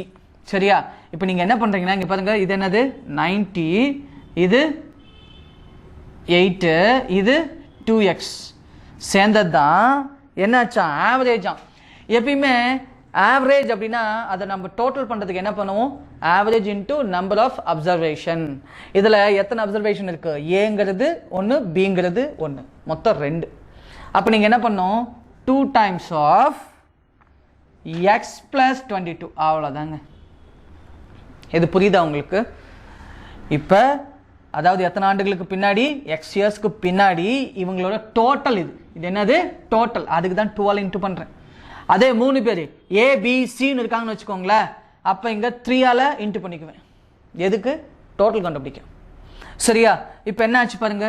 சரியா? இப்போ நீங்க என்ன பண்றீங்கன்னா இங்க பாருங்க, இது என்னது 90, இது 8, இது 2x சேர்ந்தது தான் என்னாச்சா ஆவரேஜா. எப்பயுமே ஆவரேஜ் அப்படின்னா அதை நம்ம டோட்டல் பண்ணுறதுக்கு என்ன பண்ணுவோம்? Average into number of observation. இதில் எத்தனை அப்சர்வேஷன் இருக்குது? ஏங்கிறது 1, பிங்கிறது 1, மொத்தம் 2. அப்போ நீங்கள் என்ன பண்ணணும்? 2 times of x plus 22. அவ்வளோதாங்க. இது புரியுதா உங்களுக்கு? இப்போ அதாவது எத்தனை ஆண்டுகளுக்கு பின்னாடி? எக்ஸ் இயர்ஸ்க்கு பின்னாடி இவங்களோட டோட்டல் இது என்னது? டோட்டல். அதுக்கு தான் 12 இன்ட்டு பண்ணுறேன். அதே 3 பேர் ஏபிசின்னு இருக்காங்கன்னு வச்சுக்கோங்களேன், அப்போ இங்கே 3ஆல் இன்ட்டு பண்ணிக்குவேன். எதுக்கு? டோட்டல் கண்டுபிடிக்க. சரியா? இப்போ என்ன ஆச்சு பாருங்க,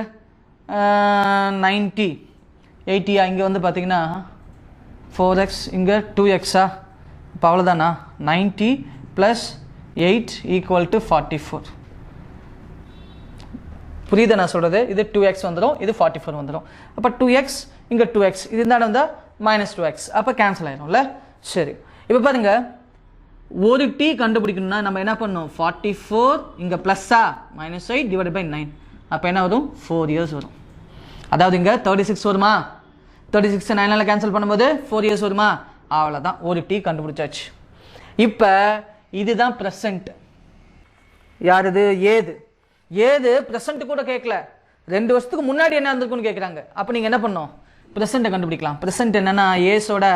90, 80. இங்கே வந்து பார்த்தீங்கன்னா 4x, இங்கே 2xா? இப்போ அவ்வளோதானா? 90 + 8 = 44. புரியுது நான் சொல்கிறது? இது 2x வந்துடும், இது 44 வந்துடும். அப்போ 2x, இங்கே 2x, இது இருந்தாலும் வந்தால் -2x. அப்போ கேன்சல் ஆயிடும்ல. சரி, இப்போ பாருங்க, ஒரு t கண்டுபிடிக்கணும்னா நம்ம என்ன பண்ணணும்? 44 இங்கே ப்ளஸ்ஸா -8 / 9. அப்போ என்ன வரும்? 4 years வரும். அதாவது இங்கே 36 வருமா? 36 9ஆல் கேன்சல் பண்ணும்போது 4 years வருமா? அவ்வளோதான், ஒரு t கண்டுபிடிச்சாச்சு. இப்போ இதுதான் ப்ரெசண்ட். யார் இது? ஏது ப்ரெசண்ட் கூட கேட்கல, 2 வருஷத்துக்கு முன்னாடி என்ன இருந்திருக்குன்னு கேட்குறாங்க. அப்போ நீங்கள் என்ன பண்ணணும்? ப்ரெசண்ட்டை கண்டுபிடிக்கலாம். ப்ரெசண்ட் என்னன்னா ஏஸோட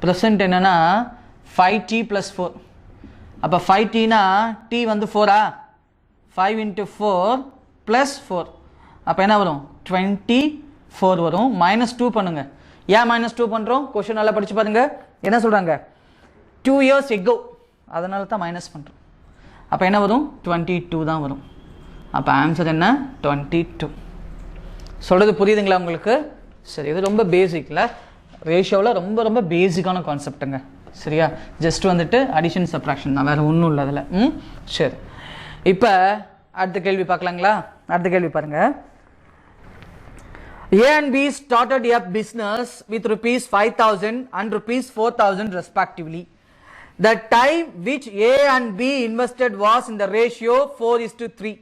ப்ரெசண்ட் என்னன்னா 5t + 4. அப்போ 5tனா t வந்து 4ஆ? 5 × 4 + 4. அப்போ என்ன வரும்? 24 வரும். -2 பண்ணுங்க. ஏன் -2 பண்ணுறோம்? கொஸ்டின் நல்லா படிச்சு பாருங்க. என்ன சொல்கிறாங்க? 2 years ago, அதனால தான் மைனஸ் பண்ணுறோம். அப்போ என்ன வரும்? 22 தான் வரும். அப்போ ஆன்சர் என்ன? 22. சொல்கிறது புரியுதுங்களா உங்களுக்கு? சரி, இது ரொம்ப பேசிக்கில் ரேஷியோவில் ரொம்ப பேசிக்கான கான்செப்ட்டுங்க. சரியா? ஜஸ்ட் வந்துட்டு அடிஷன் சப்ராக்ஷன் தான், வேறு ஒன்றும் இல்லை அதில். சரி, இப்போ அடுத்த கேள்வி பார்க்கலாங்களா? அடுத்த கேள்வி பாருங்க. A and B started a business with ₹5,000 and ₹4,000 respectively. The time which A and B invested was in the ratio 4:3.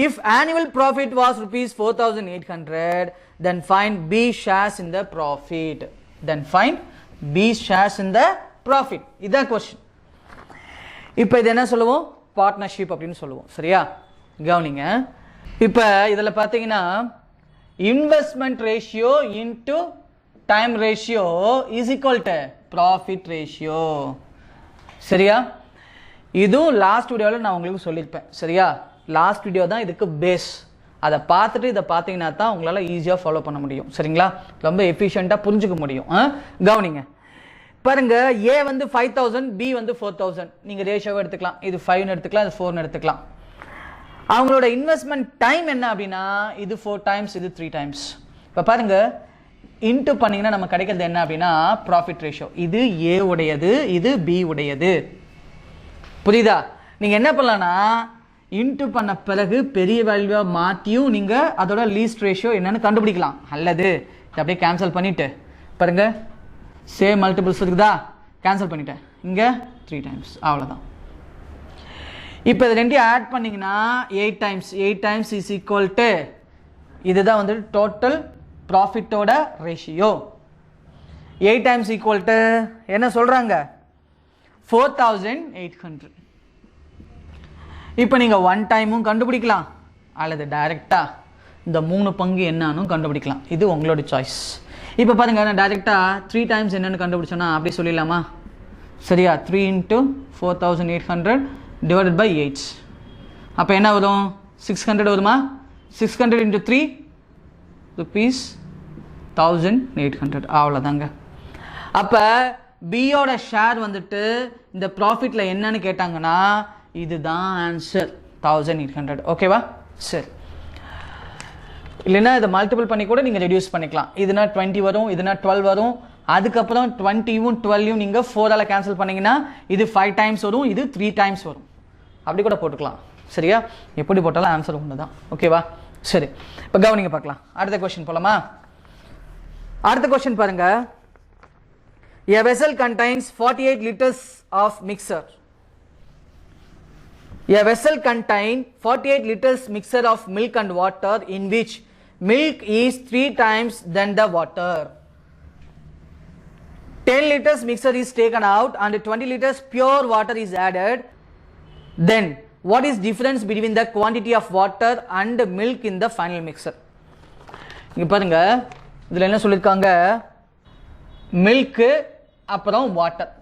If annual profit was ₹4,800, then find B shares in the profit. இதான் கொஸ்டின். இப்போ இது என்ன சொல்லுவோம்? பார்ட்னர்ஷிப் அப்படின்னு சொல்லுவோம். சரியா? கவனிங்க. இப்போ இதில் பார்த்தீங்கன்னா investment ratio into time ratio is equal to profit ratio. சரியா? இதுவும் லாஸ்ட் வீடியோவில் நான் உங்களுக்கு சொல்லியிருப்பேன். சரியா? லாஸ்ட் வீடியோ தான் இதுக்கு பேஸ். அதை பார்த்துட்டு இதை பார்த்தீங்கன்னா தான் உங்களால் ஈஸியாக ஃபாலோ பண்ண முடியும். சரிங்களா? ரொம்ப எஃபிஷியண்ட்டாக புரிஞ்சுக்க முடியும். கவனிங்க பாருங்க, ஏ வந்து 5,000, பி வந்து 4,000. நீங்கள் ரேஷியோவை எடுத்துக்கலாம். இது 5ன்னு எடுத்துக்கலாம், இது 4ன்னு எடுத்துக்கலாம். அவங்களோட இன்வெஸ்ட்மெண்ட் டைம் என்ன அப்படின்னா இது 4 times, இது 3 times. இப்போ பாருங்க, இன்ட்டு பண்ணிங்கன்னா நம்ம கிடைக்கிறது என்ன அப்படின்னா ப்ராஃபிட் ரேஷியோ. இது ஏ உடையது, இது பி உடையது. புரியுதா? நீங்கள் என்ன பண்ணலான்னா இன்ட்டு பண்ண பிறகு பெரிய வேல்யூவாக மாற்றியும் நீங்கள் அதோட லீஸ்ட் ரேஷியோ என்னன்னு கண்டுபிடிக்கலாம். அல்லது இதை அப்படியே கேன்சல் பண்ணிவிட்டு பாருங்க, சேம் மல்டிபிள்ஸ் இருக்குதா? கேன்சல் பண்ணிட்டேன். இங்கே 3 times. அவ்வளோதான். இப்போ இது ரெண்டையும் ஆட் பண்ணிங்கன்னா 8 times. 8 times is equal to இதுதான் வந்துட்டு டோட்டல் ப்ராஃபிட்டோட ரேஷியோ. 8 times ஈக்குவல் டு என்ன சொல்கிறாங்க? 4,800. இப்போ நீங்கள் 1 டைமும் கண்டுபிடிக்கலாம், அல்லது டைரெக்டாக இந்த 3 பங்கு என்னன்னு கண்டுபிடிக்கலாம். இது உங்களோட சாய்ஸ். இப்போ பாருங்கள், நான் டைரெக்டாக 3 times என்னென்னு கண்டுபிடிச்சோன்னா அப்படி சொல்லிடலாமா? சரியா? 3 × 4,800 divided by 8. அப்போ என்ன வரும்? 600 வருமா? 600 × 3 ₹1,800. அவ்வளோதாங்க. அப்போ பியோட ஷேர் வந்துட்டு இந்த ப்ராஃபிட்டில் என்னன்னு கேட்டாங்கன்னா இதுதான் ஆன்சர், 1,800. ஓகேவா? சரி, இல்லைன்னா இதை மல்டிபிள் பண்ணி கூட நீங்கள் ரெடியூஸ் பண்ணிக்கலாம். இதுனா 20 வரும், இதுனா 12 வரும், அதுக்கப்புறம் 20யும் 12யும் நீங்கள் 4ஆல் கேன்சல் பண்ணிங்கன்னா இது 5 டைம்ஸ் வரும், இது 3 டைம்ஸ் வரும். அப்படி கூட போட்டுக்கலாம். சரியா? எப்படி போட்டாலும் ஆன்சர் ஒன்று தான். ஓகேவா? சரி, இப்போ கவனிங்க பார்க்கலாம். அடுத்த கொஸ்டின் போலாமா? அடுத்த கொஸ்டின் பாருங்க. A vessel contains 48 liters of mixture. A vessel contains 48 liters mixture of milk and water in which milk is 3 times than the water. 10 liters mixture is taken out and 20 liters pure water is added. Then what is difference between the quantity of water and milk in the final mixture? இங்க பாருங்க, இதுல என்ன சொல்லிருக்காங்க? மில்க் அப்புறம் வாட்டர்.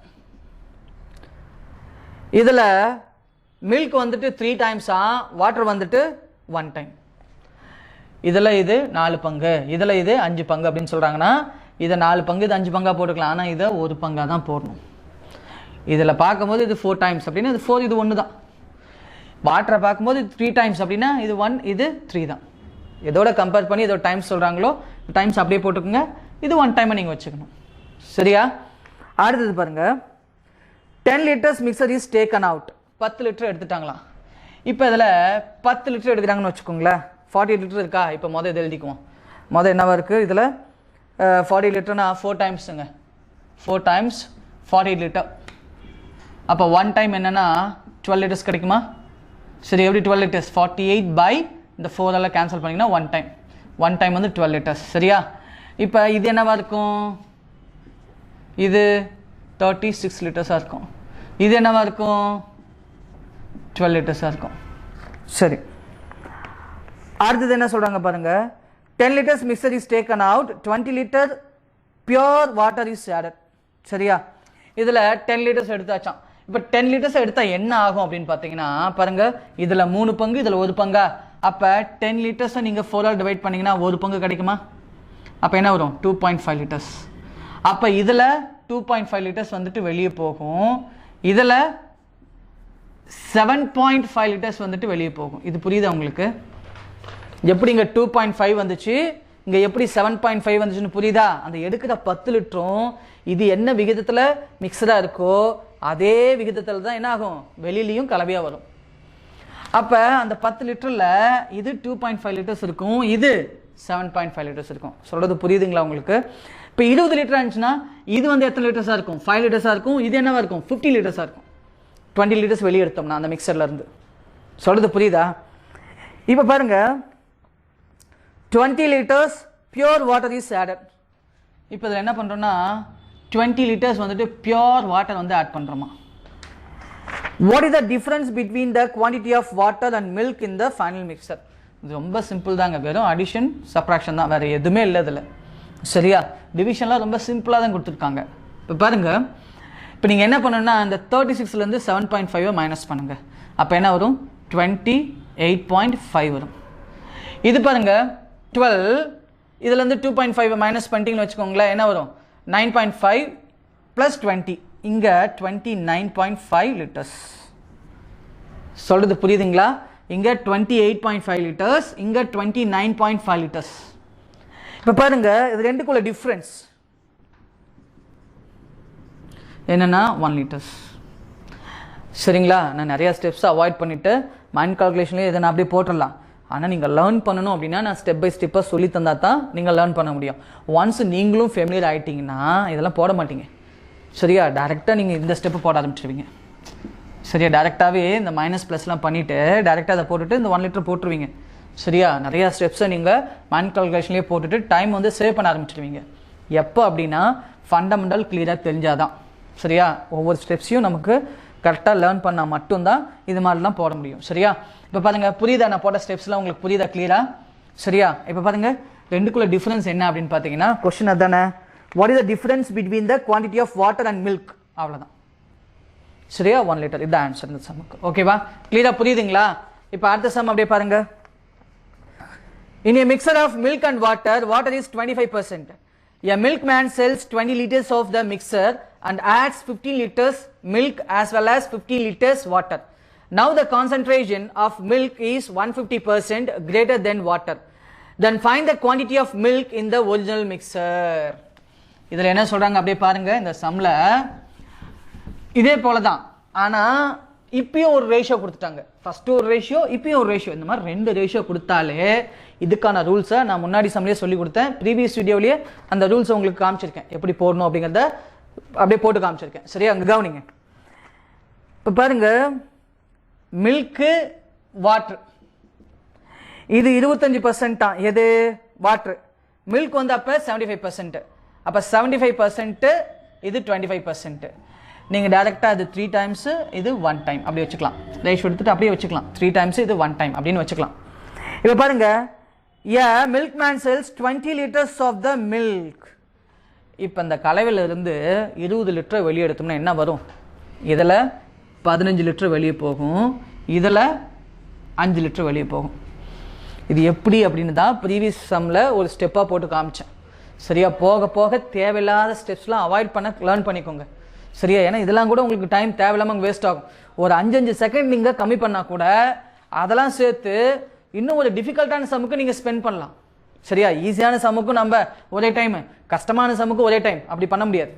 இதுல மில்க் வந்துட்டு 3 டைம்ஸா, வாட்டர் வந்துட்டு 1 டைம். இதுல இது 4 பங்கு, இதுல இது 5 பங்கு அப்படின்னு சொல்றாங்கன்னா இதை 4 பங்கு இது 5 பங்கா போட்டுக்கலாம். ஆனால் இதை 1 பங்கா தான் போடணும். இதில் பார்க்கும்போது இது 4 டைம்ஸ் அப்படின்னா இது 4, இது 1 தான். வாட்டரை பார்க்கும்போது இது 3 டைம்ஸ் அப்படின்னா இது 1, இது 3 தான். எதோட கம்பேர் பண்ணி இதோட டைம்ஸ் சொல்கிறாங்களோ டைம்ஸ் அப்படியே போட்டுக்கோங்க. இது 1 டைமை நீங்கள் வச்சுக்கணும். சரியா? அடுத்தது பாருங்க, 10 liters mixture is taken out. 10 litre எடுத்துட்டாங்களாம். இப்போ இதில் 10 லிட்டர் எடுக்கிறாங்கன்னு வச்சுக்கோங்களேன். 48 லிட்டர் இருக்கா? இப்போ மொதல் இது எழுதிக்குவோம். மொதல் என்னவா இருக்குது? இதில் 40 லிட்டர்னா 4 டைம்ஸுங்க. 4 டைம்ஸ் 48 லிட்டர். அப்போ 1 டைம் என்னென்னா 12 லிட்டர்ஸ் கிடைக்குமா? சரி, எப்படி 12 லிட்டர்ஸ்? 48 பை இந்த 4ஆல் கேன்சல் பண்ணிங்கன்னா 1 டைம். 1 டைம் வந்து 12 லிட்டர்ஸ். சரியா? இப்போ இது என்னவா இருக்கும்? இது 36 லிட்டர்ஸாக இருக்கும். இது என்னவா இருக்கும்? 12 லிட்டர்ஸாக இருக்கும். சரி, அடுத்தது என்ன சொல்கிறாங்க பாருங்க. 10 liters mixture is taken out, 20 liter pure water is added. சரியா? இதில் 10 liters எடுத்தாச்சான். இப்போ 10 liters எடுத்தால் என்ன ஆகும் அப்படின்னு பார்த்தீங்கன்னா பாருங்க, இதில் 3 பங்கு, இதில் 1 பங்கா. அப்போ 10 liters நீங்கள் 4ஆல் டிவைட் பண்ணிங்கன்னா 1 பங்கு கிடைக்குமா? அப்போ என்ன வரும்? 2.5 liters. அப்போ இதில் 2.5 liters வந்துட்டு வெளியே போகும். இதில் 7.5 liters வந்துட்டு வெளியே போகும். இது புரியுதா உங்களுக்கு? எப்படி இங்கே 2.5 வந்துச்சு, இங்கே எப்படி 7.5 வந்துச்சுன்னு புரியுதா? அந்த எடுக்கிற 10 லிட்டரும் இது என்ன விகிதத்தில் மிக்சடாக இருக்கோ அதே விகிதத்தில் தான் என்ன ஆகும்? வெளியிலையும் கலவையாக வரும். அப்போ அந்த 10 லிட்டரில் இது 2.5 லிட்டர்ஸ் இருக்கும், இது 7.5 லிட்டர்ஸ் இருக்கும். சொல்கிறது புரியுதுங்களா உங்களுக்கு? இப்போ 20 லிட்டர் இருந்துச்சுன்னா இது வந்து எத்தனை லிட்டர்ஸாக இருக்கும்? 5 லிட்டர்ஸாக இருக்கும். இது என்னவா இருக்கும்? 50 லிட்டர்ஸாக இருக்கும். 20 லிட்டர்ஸ் வெளியே எடுத்தோம்னா அந்த மிக்சர்லேருந்து. சொல்கிறது புரியுதா? இப்போ பாருங்கள், 20 liters pure water is added. இப்போ இதில் என்ன பண்ணுறோன்னா 20 liters வந்துட்டு pure water வந்து ஆட் பண்ணுறோமா. What is the difference between the quantity of water and milk in the final mixture? இது ரொம்ப சிம்பிள் தாங்க. வெறும் அடிஷன் சப்ராக்ஷன் தான், வேறு எதுவுமே இல்லை இதில். சரியா? டிவிஷன்லாம் ரொம்ப சிம்பிளாக தான் கொடுத்துருக்காங்க. இப்போ பாருங்கள், இப்போ நீங்கள் என்ன பண்ணணும்னா இந்த 36லேருந்து 7.5 மைனஸ் பண்ணுங்கள். அப்போ என்ன வரும்? 28.5 வரும். இது பாருங்கள் 12, இதுலேருந்து 2.5 மைனஸ் பண்ணிட்டீங்கன்னு வச்சுக்கோங்களேன், என்ன வரும்? 9.5 + 20, இங்கே 29.5 லிட்டர்ஸ். சொல்கிறது புரியுதுங்களா? இங்கே 28.5 லிட்டர்ஸ், இங்கே 29.5 லிட்டர்ஸ். இப்போ பாருங்கள், இது ரெண்டுக்குள்ள டிஃப்ரென்ஸ் என்னென்னா 1 லிட்டர்ஸ். சரிங்களா? நான் நிறையா ஸ்டெப்ஸ் அவாய்ட் பண்ணிவிட்டு மைண்ட் கால்குலேஷன்லேயே இதை நான் அப்படியே போட்டுடலாம். ஆனால் நீங்கள் லேர்ன் பண்ணணும் அப்படின்னா நான் ஸ்டெப் பை ஸ்டெப்பாக சொல்லி தந்தால் தான் நீங்கள் லேர்ன் பண்ண முடியும். ஒன்ஸ் நீங்களும் ஃபெமிலியர் ஆகிட்டிங்கன்னா இதெல்லாம் போட மாட்டீங்க. சரியா? டேரெக்டாக நீங்கள் இந்த ஸ்டெப்பை போட ஆரம்பிச்சிருவீங்க. சரியா? டேரெக்டாகவே இந்த மைனஸ் ப்ளஸ்லாம் பண்ணிவிட்டு டேரெக்டாக அதை போட்டுட்டு இந்த 1 லிட்டர் போட்டுருவீங்க. சரியா? நிறையா ஸ்டெப்ஸை நீங்கள் மைண்ட் கால்குலேஷன்லேயே போட்டுட்டு டைம் வந்து சேவ் பண்ண ஆரம்பிச்சிருவீங்க. எப்போ அப்படின்னா ஃபண்டமெண்டல் கிளியராக தெரிஞ்சாதான். சரியா? ஒவ்வொரு ஸ்டெப்ஸையும் நமக்கு கரெக்டாக லேர்ன் பண்ணால் மட்டும்தான் இது மாதிரிலாம் போட முடியும். சரியா? இப்போ பாருங்கள், புரியுதா? நான் போட்ட ஸ்டெப்ஸ்லாம் உங்களுக்கு புரியுதா கிளியரா? சரியா? இப்போ பாருங்கள், ரெண்டுக்குள்ள டிஃப்ரென்ஸ் என்ன அப்படின்னு பார்த்தீங்கன்னா கொஸ்டின் அதுதானே. What is the difference between the quantity of water and milk? அவ்வளோதான். சரியா? 1 லிட்டர். இதுதான் ஆன்சர் இந்த சம்முக்கு. ஓகேவா? கிளியராக புரியுதுங்களா? இப்போ அடுத்த சம் அப்படியே பாருங்கள். In a mixture of milk and water, water is 25%. A milkman sells 20 liters of the mixture and adds 15 liters milk as well as 15 liters water. Now the concentration of milk is 150% greater than water. Then find the quantity of milk in the original mixture. இதில் என்ன சொல்கிறாங்க அப்படியே பாருங்கள். இந்த சம்மில் இதே போல தான், ஆனால் இப்பயும் ஒரு ரேஷியோ கொடுத்துட்டாங்க. ஃபஸ்ட்டு ஒரு ரேஷியோ, இப்பயும் ஒரு ரேஷியோ. இந்த மாதிரி 2 ரேஷியோ கொடுத்தாலே இதுக்கான ரூல்ஸை நான் முன்னாடி சம்லேயே சொல்லி கொடுத்தேன். ப்ரீவியஸ் வீடியோவிலேயே அந்த ரூல்ஸை உங்களுக்கு காமிச்சிருக்கேன், எப்படி போடணும் அப்படிங்கிறத அப்படியே போட்டு காமிச்சிருக்கேன். சரியா, அங்கே கவனிங்க. இப்போ பாருங்கள், மில்க்கு வாட்ரு இது 25% தான். எது? வாட்ரு. மில்க் வந்து அப்போ 75%. அப்போ 75%, இது 25%. நீங்கள் டேரெக்டாக அது 3 டைம்ஸு, இது 1 டைம் அப்படி வச்சுக்கலாம். ரேஷியோ எடுத்துகிட்டு அப்படியே வச்சுக்கலாம். 3 டைம்ஸு, இது 1 டைம் அப்படின்னு வச்சுக்கலாம். இப்போ பாருங்கள், milkman sells 20 liters of the milk. இப்போ இந்த கலவையில் இருந்து 20 லிட்டர் வெளியே எடுத்தோம்னா என்ன வரும்? இதில் 15 லிட்டர் வெளியே போகும், இதில் 5 லிட்டர் வெளியே போகும். இது எப்படி அப்படின்னு தான் ப்ரீவியஸ் சம்மில் ஒரு ஸ்டெப்பாக போட்டு காமிச்சேன். சரியா, போக போக தேவையில்லாத ஸ்டெப்ஸ்லாம் அவாய்ட் பண்ண லேர்ன் பண்ணிக்கோங்க. சரியா, ஏன்னா இதெல்லாம் கூட உங்களுக்கு டைம் தேவையில்லாமல் வேஸ்ட் ஆகும். ஒரு 5 செகண்ட் நீங்கள் கம்மி பண்ணால் கூட அதெல்லாம் சேர்த்து இன்னும் ஒரு டிஃபிகல்ட்டான சம்முக்கு நீங்கள் ஸ்பெண்ட் பண்ணலாம். சரியா, ஈஸியான சம்முக்கும் நம்ம ஒரே டைமு, கஷ்டமான சம்முக்கு ஒரே டைம் அப்படி பண்ண முடியாது.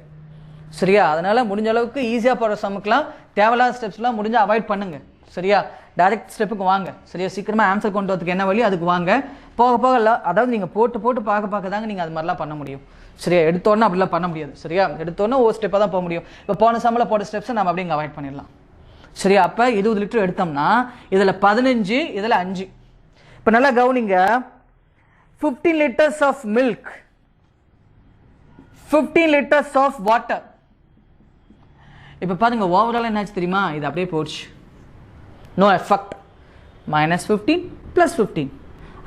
சரியா, அதனால் முடிஞ்ச அளவுக்கு ஈஸியாக போகிற சம்முக்கெலாம் தேவையில்லாத ஸ்டெப்ஸ்லாம் முடிஞ்சால் அவாய்ட் பண்ணுங்கள். சரியா, டைரக்ட் ஸ்டெப்புக்கு வாங்க. சரியா, சீக்கிரமாக ஆன்சர் கொண்டு வரதுக்கு என்ன வழி அதுக்கு வாங்க. போக போக அதாவது நீங்கள் போட்டு போட்டு பார்க்க தாங்க நீங்கள் அது மாதிரிலாம் பண்ண முடியும். சரியா, எடுத்தோடனே அப்படிலாம் பண்ண முடியாது. சரியா, எடுத்தோடனே ஒரு ஸ்டெப்பாக தான் போக முடியும். இப்போ போன சம்மில் போட்ட ஸ்டெப்ஸை நம்ம அப்படியே அவாய்ட் பண்ணிடலாம். சரியா, அப்போ 20 லிட்டர் எடுத்தோம்னா இதில் 15, இதில் 5. இப்போ நல்லா கவனிங்க, 15 liters of milk, 15 liters of water. இப்போ பாருங்க, ஓவரால் என்னாச்சு தெரியுமா? இது அப்படியே போச்சு, நோ எஃபெக்ட். -15 +15.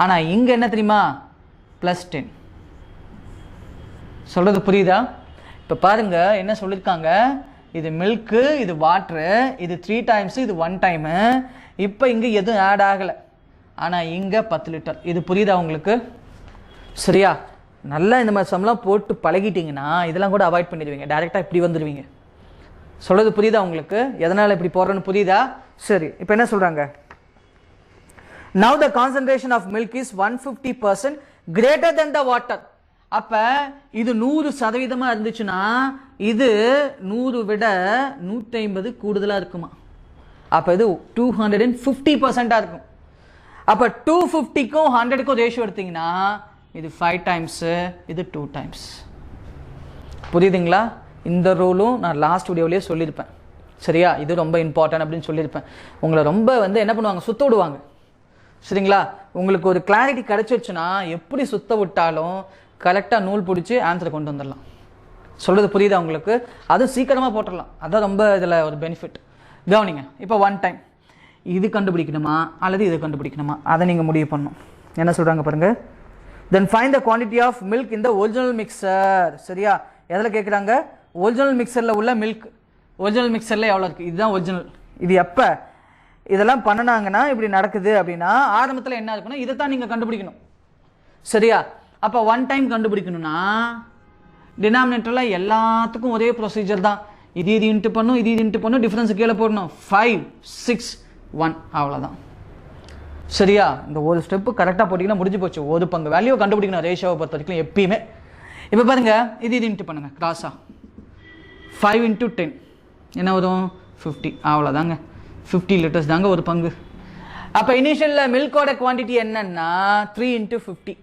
ஆனால் இங்கே என்ன தெரியுமா? +10. சொல்கிறது புரியுதா? இப்போ பாருங்க என்ன சொல்லியிருக்காங்க, இது மில்க்கு, இது வாட்ரு, இது 3 டைம்ஸு, இது 1 டைமு. இப்போ இங்கே எதுவும் ஆட் ஆகலை, ஆனால் இங்கே 10 லிட்டர். இது புரியுதா உங்களுக்கு? சரியா, நல்லா இந்த மாதிரி சம்லாம் போட்டு பழகிட்டிங்கன்னா இதெல்லாம் கூட அவாய்ட் பண்ணிடுவீங்க, டேரெக்டாக இப்படி வந்துடுவீங்க. சொல்கிறது புரியுதா உங்களுக்கு? எதனால் இப்படி போடுறேன்னு புரியுதா? சரி, இப்போ என்ன சொல்கிறாங்க? Now the concentration of milk is 150% greater than the water. அப்போ இது 100% இருந்துச்சுன்னா இது 100 விட 150 கூடுதலாக இருக்குமா? அப்போ இது 250% இருக்கும். அப்போ 250க்கும் 100க்கும் ரேஷியோ எடுத்தீங்கன்னா இது 5 டைம்ஸு, இது 2 டைம்ஸ். புரியுதுங்களா? இந்த ரூலும் நான் லாஸ்ட் வீடியோவிலேயே சொல்லியிருப்பேன். சரியா, இது ரொம்ப இம்பார்ட்டன்ட் அப்படின்னு சொல்லியிருப்பேன். உங்களை ரொம்ப என்ன பண்ணுவாங்க, சுத்த விடுவாங்க. சரிங்களா, உங்களுக்கு ஒரு கிளாரிட்டி கிடச்சிருச்சுன்னா எப்படி சுத்த விட்டாலும் கரெக்டாக நூல் பிடிச்சி ஆன்சரை கொண்டு வந்துடலாம். சொல்கிறது புரியுதா உங்களுக்கு? அதுவும் சீக்கிரமாக போட்டுடலாம். அதான் ரொம்ப இதில் ஒரு பெனிஃபிட். கவனிங்க, இப்போ 1 டைம் இது கண்டுபிடிக்கணுமா அல்லது இது கண்டுபிடிக்கணுமா அதை நீங்கள் முடிவு பண்ணணும். என்ன சொல்கிறாங்க பாருங்கள். Then find the quantity of milk in the original mixture. சரியா, எதில் கேட்குறாங்க? ஒரிஜினல் மிக்சரில் உள்ள மில்க். ஒரிஜினல் மிக்சரில் எவ்வளோ இருக்குது? இதுதான் ஒரிஜினல். இது எப்போ இதெல்லாம் பண்ணினாங்கன்னா இப்படி நடக்குது அப்படின்னா ஆரம்பத்தில் என்ன இருக்குன்னா இதை தான் நீங்கள் கண்டுபிடிக்கணும். சரியா, அப்போ 1 டைம் கண்டுபிடிக்கணும்னா டினாமினேட்டரில் எல்லாத்துக்கும் ஒரே ப்ரொசீஜர் தான். இது இன்ட்டு பண்ணும், இது இன்ட்டு பண்ணும், டிஃப்ரென்ஸ் கீழே போடணும். 5, 6, 1 அவ்வளோதான். சரியா, இந்த ஒரு ஸ்டெப்பு கரெக்டாக போட்டிங்கன்னா முடிஞ்சு போச்சு. ஒரு பங்கு வேல்யூவை கண்டுபிடிக்கணும் ரேஷியோவை பொறுத்த வரைக்கும் எப்பயுமே. இப்போ பாருங்கள், இது இன்ட்டு பண்ணுங்கள் கிராஸாக. 5 × 10 என்ன வரும்? 50. அவ்வளோதாங்க, 50 லிட்டர்ஸ் தாங்க ஒரு பங்கு. அப்போ இனிஷியலில் மில்கோட குவான்டிட்டி என்னன்னா 3 × 50,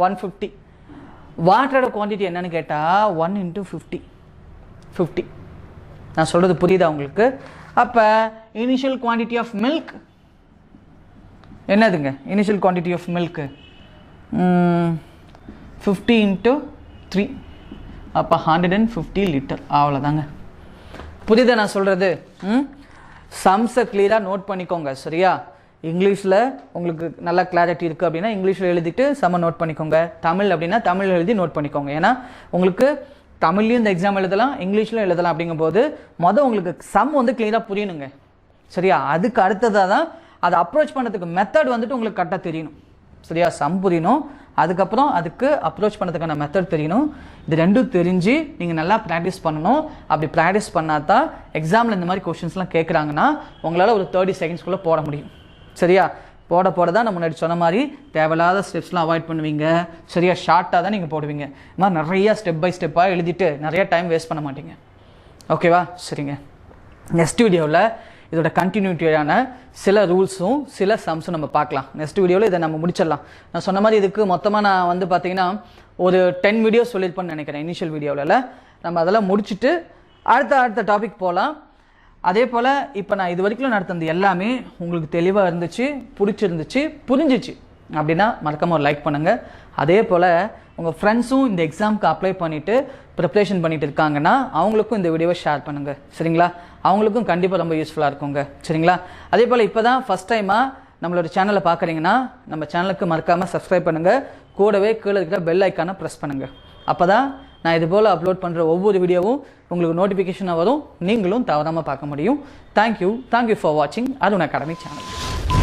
150. வாட்டரோட குவான்டிட்டி என்னன்னு கேட்டால் 1 × 50, 50. நான் சொல்கிறது புரியுதா உங்களுக்கு? அப்போ இனிஷியல் குவான்டிட்டி ஆஃப் மில்க் என்னதுங்க? இனிஷியல் குவான்டிட்டி ஆஃப் மில்க்கு 50 × 3, அப்போ 150 லிட்டர். அவ்வளோதாங்க. புரியுதா நான் சொல்கிறது? சம்ஸை கிளியராக நோட் பண்ணிக்கோங்க. சரியா, இங்கிலீஷில் உங்களுக்கு நல்லா கிளாரிட்டி இருக்குது அப்படின்னா இங்கிலீஷில் எழுதிட்டு சம்ம நோட் பண்ணிக்கோங்க. தமிழ் அப்படின்னா தமிழ் எழுதி நோட் பண்ணிக்கோங்க. ஏன்னா உங்களுக்கு தமிழ்லையும் இந்த எக்ஸாம் எழுதலாம், இங்கிலீஷ்லையும் எழுதலாம். அப்படிங்கும்போது உங்களுக்கு சம் கிளியராக புரியணுங்க. சரியா, அதுக்கு அடுத்ததாக தான் அதை அப்ரோச் பண்ணுறதுக்கு மெத்தட் உங்களுக்கு கரெக்டாக தெரியணும். சரியா, சம் புரியணும், அதுக்கப்புறம் அதுக்கு அப்ரோச் பண்ணுறதுக்கான மெத்தட் தெரியணும். இது ரெண்டும் தெரிஞ்சு நீங்கள் நல்லா ப்ராக்டிஸ் பண்ணணும். அப்படி ப்ராக்டிஸ் பண்ணால் தான் எக்ஸாமில் இந்த மாதிரி கொஷின்ஸ்லாம் கேட்குறாங்கன்னா உங்களால் ஒரு 30 செகண்ட்ஸ்குள்ளே போட முடியும். சரியா, போட போட தான் நான் முன்னாடி சொன்ன மாதிரி தேவையில்லாத ஸ்டெப்ஸ்லாம் அவாய்ட் பண்ணுவீங்க. சரியாக ஷார்ட்டாக தான் நீங்கள் போடுவீங்க. இது மாதிரி நிறையா ஸ்டெப் பை ஸ்டெப்பாக எழுதிட்டு நிறையா டைம் வேஸ்ட் பண்ண மாட்டீங்க. ஓகேவா? சரிங்க. நெக்ஸ்ட் வீடியோவில் இதோட கண்டினியூட்டியான சில ரூல்ஸும் சில சம்ஸும் நம்ம பார்க்கலாம். நெக்ஸ்ட் வீடியோவில் இதை நம்ம முடிச்சிடலாம். நான் சொன்ன மாதிரி இதுக்கு மொத்தமாக நான் வந்து பார்த்தீங்கன்னா ஒரு 10 வீடியோஸ் சொல்லியிருப்பேன்னு நினைக்கிறேன் இனிஷியல் வீடியோவில். நம்ம அதெல்லாம் முடிச்சுட்டு அடுத்த டாபிக் போகலாம். அதே போல் இப்போ நான் இது வரைக்கும் நடத்துனது எல்லாமே உங்களுக்கு தெளிவாக இருந்துச்சு, பிடிச்சிருந்துச்சு, புரிஞ்சிச்சு அப்படின்னா மறக்காம ஒரு லைக் பண்ணுங்கள். அதே போல் உங்கள் ஃப்ரெண்ட்ஸும் இந்த எக்ஸாமுக்கு அப்ளை பண்ணிவிட்டு ப்ரிப்ரேஷன் பண்ணிட்டு இருக்காங்கன்னா அவங்களுக்கும் இந்த வீடியோவை ஷேர் பண்ணுங்கள். சரிங்களா? அவங்களுக்கும் கண்டிப்பாக ரொம்ப யூஸ்ஃபுல்லாக இருக்குங்க. சரிங்களா? அதே போல் இப்போ தான் ஃபஸ்ட் டைமாக நம்மளோட சேனலை பார்க்குறீங்கன்னா நம்ம சேனலுக்கு மறக்காமல் சப்ஸ்கிரைப் பண்ணுங்கள். கூடவே கீழே இருக்கிற பெல் ஐக்கானை ப்ரெஸ் பண்ணுங்கள். அப்போ தான் நான் இது போல் அப்லோட் பண்ணுற ஒவ்வொரு வீடியோவும் உங்களுக்கு நோட்டிஃபிகேஷனாக வரும், நீங்களும் தவறாமல் பார்க்க முடியும். தேங்க்யூ ஃபார் வாட்சிங் அருண் அகாடமி சேனல்.